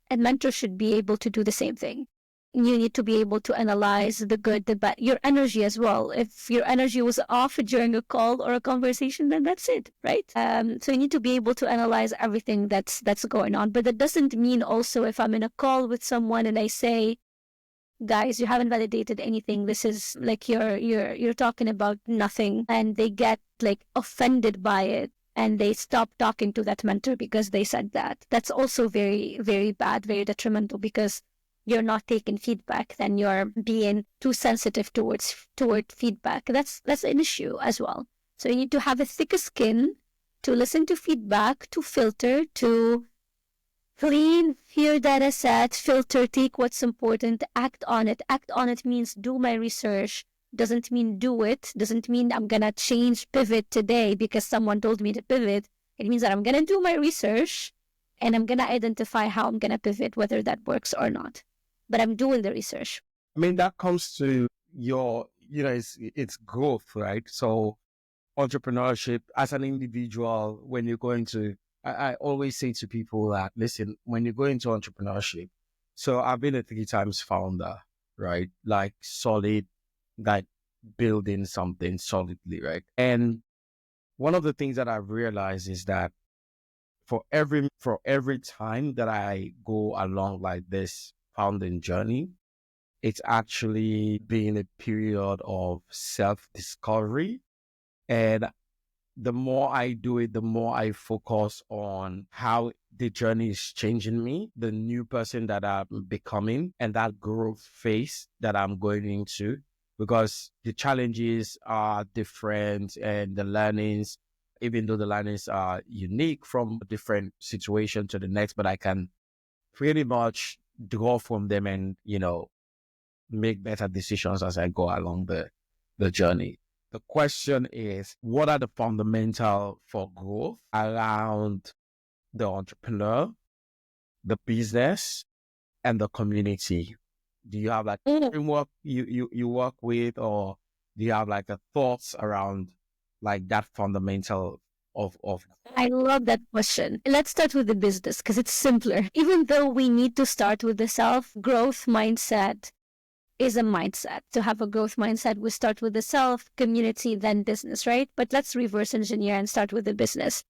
And mentors should be able to do the same thing. You need to be able to analyze the good, the bad, your energy as well. If your energy was off during a call or a conversation, then that's it, right? So you need to be able to analyze everything that's going on. But that doesn't mean also if I'm in a call with someone and I say, guys, you haven't validated anything. This is like you're talking about nothing, and they get like offended by it. And they stop talking to that mentor because they said that. That's also very, very bad, very detrimental, because you're not taking feedback, then you're being too sensitive toward feedback. That's an issue as well. So you need to have a thicker skin to listen to feedback, to filter, to clean your data set, filter, take what's important, act on it. Act on it means do my research. Doesn't mean do it. Doesn't mean I'm going to pivot today because someone told me to pivot. It means that I'm going to do my research and I'm going to identify how I'm going to pivot, whether that works or not. But I'm doing the research. I mean, that comes to your, it's growth, right? So entrepreneurship as an individual, when you're going to, I always say to people that, listen, when you go into entrepreneurship, so I've been a 3 times founder, right? Like solid, like building something solidly, right? And one of the things that I've realized is that for every time that I go along like this founding journey, it's actually been a period of self-discovery. And the more I do it, the more I focus on how the journey is changing me, the new person that I'm becoming, and that growth phase that I'm going into. Because the challenges are different and the learnings, even though the learnings are unique from a different situation to the next, but I can pretty much draw from them and, make better decisions as I go along the journey. The question is, what are the fundamentals for growth around the entrepreneur, the business, and the community? Do you have like a framework you work with, or do you have like a thoughts around like that fundamental of? I love that question. Let's start with the business because it's simpler. Even though we need to start with the self-growth mindset is a mindset. To have a growth mindset, we start with the self, community, then business, right? But let's reverse engineer and start with the business.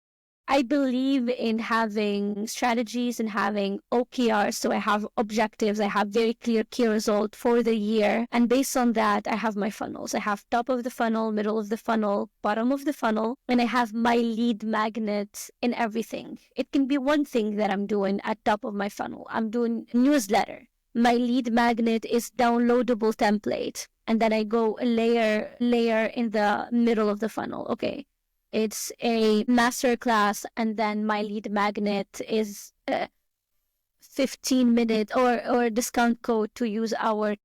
I believe in having strategies and having OKRs. So I have objectives. I have very clear key result for the year. And based on that, I have my funnels. I have top of the funnel, middle of the funnel, bottom of the funnel, and I have my lead magnet in everything. It can be one thing that I'm doing at top of my funnel. I'm doing newsletter. My lead magnet is downloadable template. And then I go layer in the middle of the funnel. Okay. It's a masterclass, and then my lead magnet is 15-minute or a discount code to use our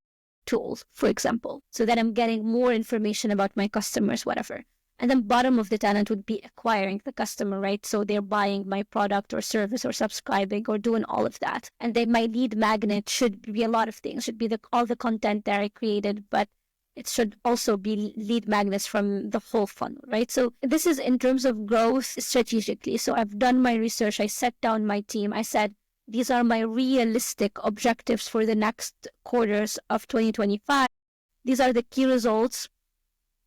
tools, for example. So that I'm getting more information about my customers, whatever. And then bottom of the talent would be acquiring the customer, right? So they're buying my product or service or subscribing or doing all of that. And then my lead magnet should be a lot of things. Should be all the content that I created, but it should also be lead magnets from the whole funnel, right? So this is in terms of growth strategically. So I've done my research. I set down my team. I said, these are my realistic objectives for the next quarters of 2025. These are the key results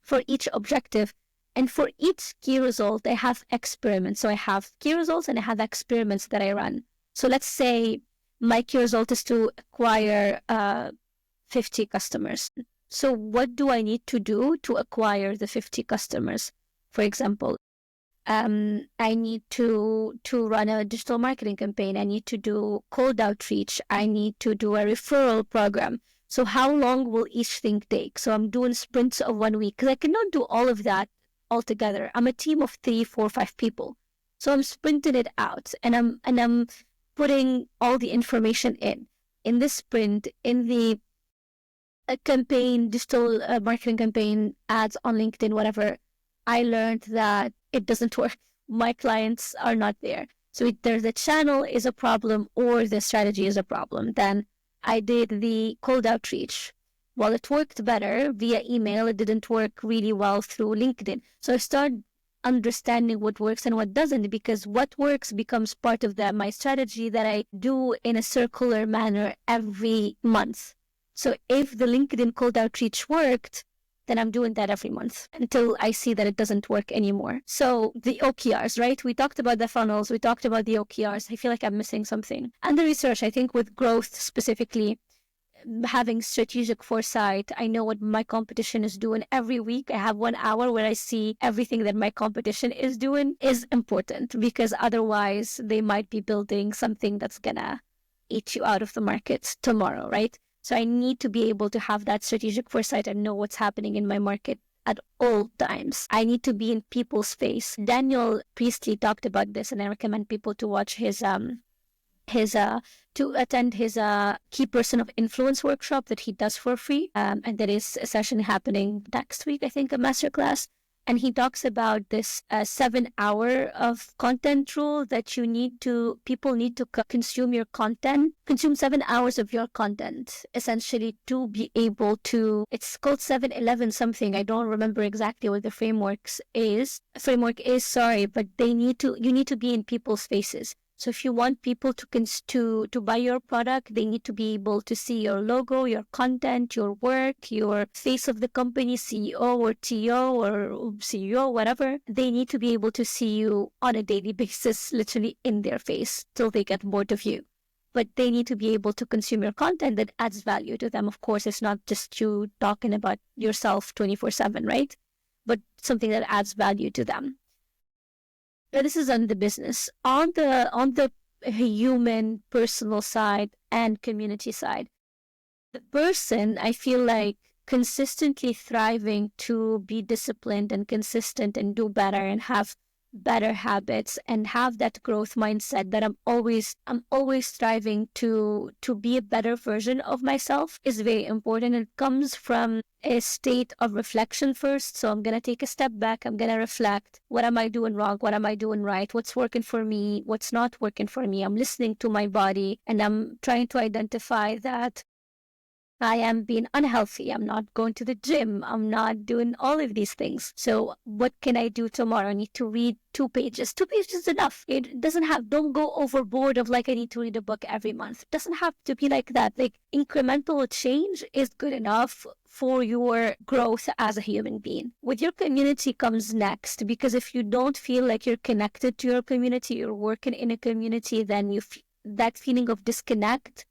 for each objective. And for each key result, I have experiments. So I have key results and I have experiments that I run. So let's say my key result is to acquire 50 customers. So what do I need to do to acquire the 50 customers? For example, I need to run a digital marketing campaign. I need to do cold outreach. I need to do a referral program. So how long will each thing take? So I'm doing sprints of 1 week because I cannot do all of that all together. I'm a team of 3, 4, 5 people. So I'm sprinting it out and I'm putting all the information in this sprint, in the campaign, digital marketing campaign, ads on LinkedIn, whatever. I learned that it doesn't work. My clients are not there. So either the channel is a problem or the strategy is a problem. Then I did the cold outreach. While it worked better via email, it didn't work really well through LinkedIn. So I started understanding what works and what doesn't, because what works becomes part of my strategy that I do in a circular manner every month. So if the LinkedIn cold outreach worked, then I'm doing that every month until I see that it doesn't work anymore. So the OKRs, right? We talked about the funnels. We talked about the OKRs. I feel like I'm missing something. And the research, I think with growth specifically, having strategic foresight. I know what my competition is doing every week. I have 1 hour where I see everything that my competition is doing is important, because otherwise they might be building something that's gonna eat you out of the market tomorrow, right? So I need to be able to have that strategic foresight and know what's happening in my market at all times. I need to be in people's face. Daniel Priestley talked about this, and I recommend people to watch his to attend his key person of influence workshop that he does for free, and there is a session happening next week, I think, a masterclass. And he talks about this 7 hour of content rule that people need to consume your content, consume 7 hours of your content, essentially, to be able to, it's called 7-11 something. I don't remember exactly what the framework is, but you need to be in people's faces. So if you want people to buy your product, they need to be able to see your logo, your content, your work, your face of the company, CEO or TO or CEO, whatever. They need to be able to see you on a daily basis, literally in their face, till they get bored of you. But they need to be able to consume your content that adds value to them. Of course, it's not just you talking about yourself 24/7, right? But something that adds value to them. This is on the business. On the human, personal side and community side, the person, I feel like, consistently thriving to be disciplined and consistent and do better and have better habits and have that growth mindset that I'm always striving to be a better version of myself is very important. It comes from a state of reflection first. So I'm going to take a step back. I'm going to reflect. What am I doing wrong? What am I doing right? What's working for me? What's not working for me? I'm listening to my body and I'm trying to identify that I am being unhealthy. I'm not going to the gym. I'm not doing all of these things. So what can I do tomorrow? I need to read 2 pages. 2 pages is enough. It doesn't don't go overboard of like, I need to read a book every month. It doesn't have to be like that. Like, incremental change is good enough for your growth as a human being. With your community comes next, because if you don't feel like you're connected to your community, you're working in a community, then that feeling of disconnect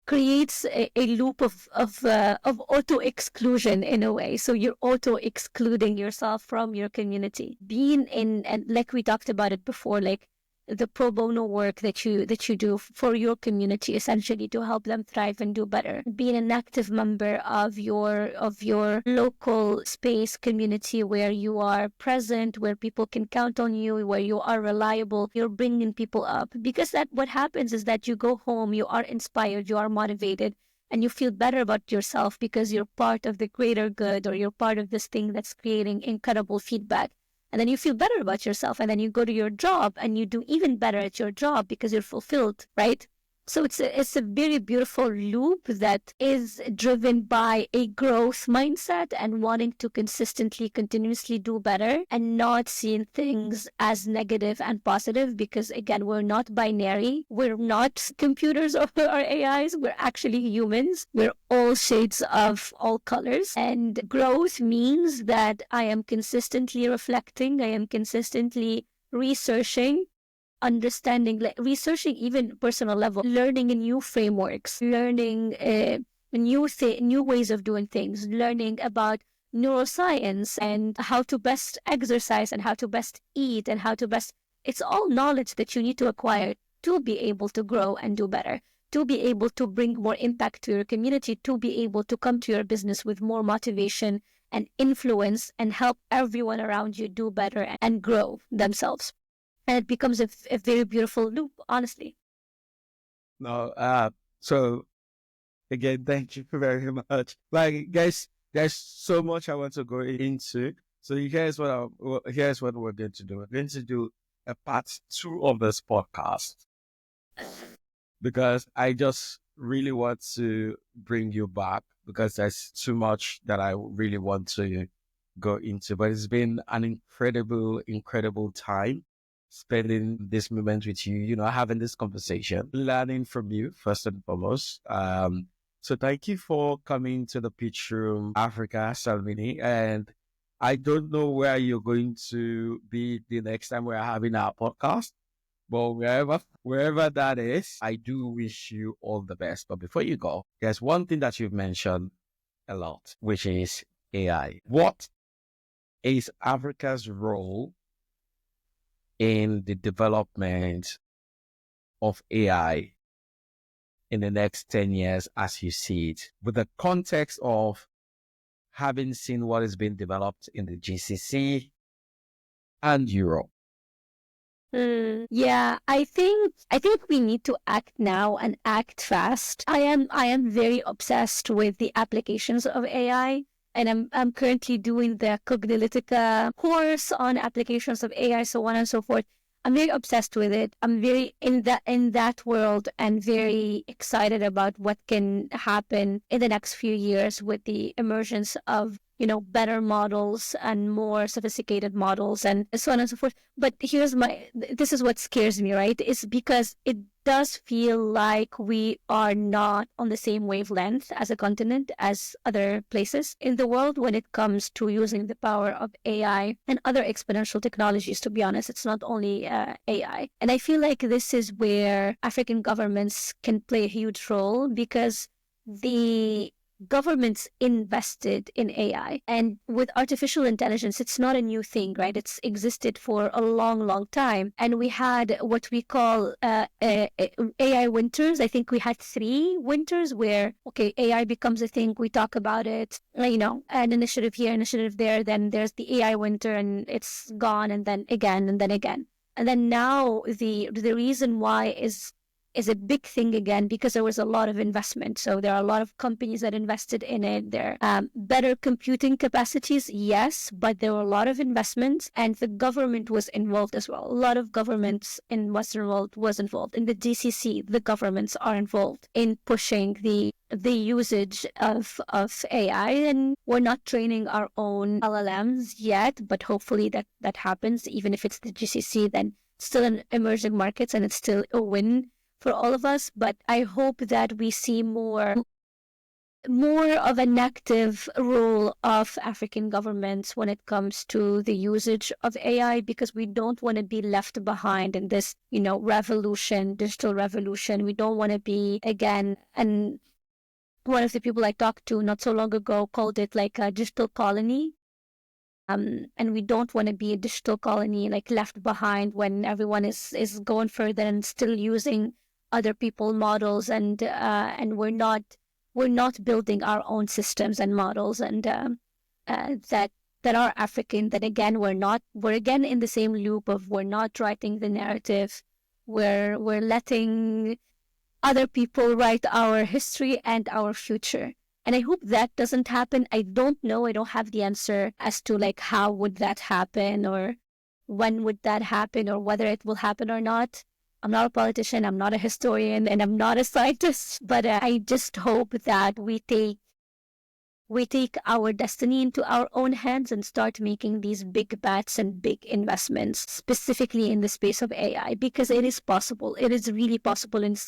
creates a loop of auto exclusion in a way. So you're auto excluding yourself from your community. Being in, and like we talked about it before, like the pro bono work that you do for your community, essentially to help them thrive and do better. Being an active member of your local space community where you are present, where people can count on you, where you are reliable, you're bringing people up. Because what happens is that you go home, you are inspired, you are motivated, and you feel better about yourself because you're part of the greater good, or you're part of this thing that's creating incredible feedback. And then you feel better about yourself, and then you go to your job and you do even better at your job because you're fulfilled, right? So it's a very beautiful loop that is driven by a growth mindset and wanting to continuously do better, and not seeing things as negative and positive, because again, we're not binary. We're not computers or AIs. We're actually humans. We're all shades of all colors. And growth means that I am consistently reflecting. I am consistently researching understanding, like researching, even personal level, learning new frameworks, learning new ways of doing things, learning about neuroscience and how to best exercise and how to best eat and how to best. It's all knowledge that you need to acquire to be able to grow and do better, to be able to bring more impact to your community, to be able to come to your business with more motivation and influence and help everyone around you do better and grow themselves. And it becomes a very beautiful loop, honestly. No, so again, thank you very much. Like, guys, there's so much I want to go into. So here's what we're going to do. We're going to do a part 2 of this podcast because I just really want to bring you back because there's too much that I really want to go into. But it's been an incredible time spending this moment with you, having this conversation, learning from you first and foremost. So thank you for coming to the Pitch Room Africa, Salmini. And I don't know where you're going to be the next time we're having our podcast, but wherever that is, I do wish you all the best. But before you go, there's one thing that you've mentioned a lot, which is AI. What is Africa's role in the development of AI in the next 10 years as you see it, with the context of having seen what is being developed in the GCC and Europe? Yeah, I think we need to act now and act fast. I am very obsessed with the applications of AI, and I'm currently doing the Cognilytica course on applications of AI, so on and so forth. I'm very obsessed with it. I'm very in that world and very excited about what can happen in the next few years with the emergence of better models and more sophisticated models and so on and so forth. But this is what scares me, right? Is because it does feel like we are not on the same wavelength as a continent as other places in the world when it comes to using the power of AI and other exponential technologies. To be honest, it's not only AI. And I feel like this is where African governments can play a huge role because the governments invested in AI. And with artificial intelligence, it's not a new thing, right? It's existed for a long time. And we had what we call AI winters. I think we had 3 winters where, okay, AI becomes a thing. We talk about it, an initiative here, initiative there. Then there's the AI winter and it's gone, and then again, and then again. And then now the reason why is a big thing again because there was a lot of investment. So there are a lot of companies that invested in it. There better computing capacities, yes, but there were a lot of investments and the government was involved as well. A lot of governments in Western world was involved. In the GCC, the governments are involved in pushing the usage of AI, and we're not training our own LLMs yet, but hopefully that happens. Even if it's the GCC, then it's still in emerging markets and it's still a win for all of us. But I hope that we see more of an active role of African governments when it comes to the usage of AI, because we don't want to be left behind in this, digital revolution. We don't want to be again. And one of the people I talked to not so long ago called it like a digital colony. And we don't want to be a digital colony, like left behind when everyone is going further and still using other people models, and we're not building our own systems and models, and that are African. That again, we're again in the same loop of we're not writing the narrative, we're letting other people write our history and our future. And I hope that doesn't happen. I don't know. I don't have the answer as to like how would that happen or when would that happen or whether it will happen or not. I'm not a politician, I'm not a historian, and I'm not a scientist, but I just hope that we take our destiny into our own hands and start making these big bets and big investments, specifically in the space of AI, because it is possible. It is really possible, and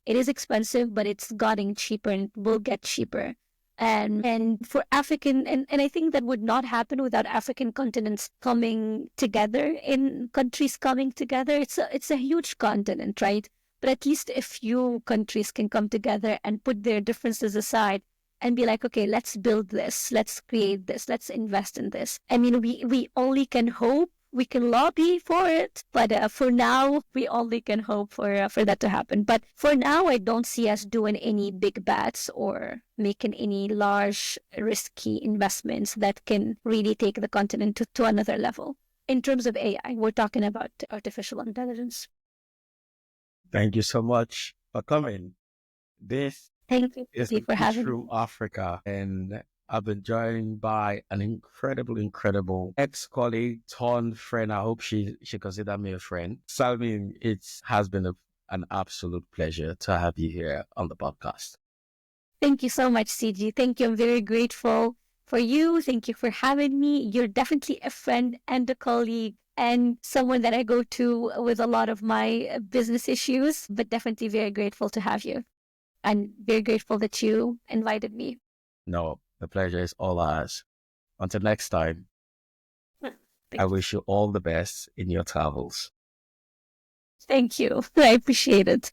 it is expensive, but it's getting cheaper and it will get cheaper. And for African, and I think that would not happen without African continents coming together, in countries coming together. It's a huge continent, right? But at least a few countries can come together and put their differences aside and be like, okay, let's build this, let's create this, let's invest in this. I mean, we only can hope. We can lobby for it, but for now, we only can hope for that to happen. But for now, I don't see us doing any big bets or making any large, risky investments that can really take the continent to another level. In terms of AI, we're talking about artificial intelligence. Thank you so much for coming. This Thank you is for Me having Through me. Africa, and I've been joined by an incredible ex-colleague, turned friend. I hope she consider me a friend. Salmine, it has been an absolute pleasure to have you here on the podcast. Thank you so much, CG. Thank you. I'm very grateful for you. Thank you for having me. You're definitely a friend and a colleague and someone that I go to with a lot of my business issues, but definitely very grateful to have you and very grateful that you invited me. No, the pleasure is all ours. Until next time, I Thank wish you all the best in your travels. Thank you. I appreciate it.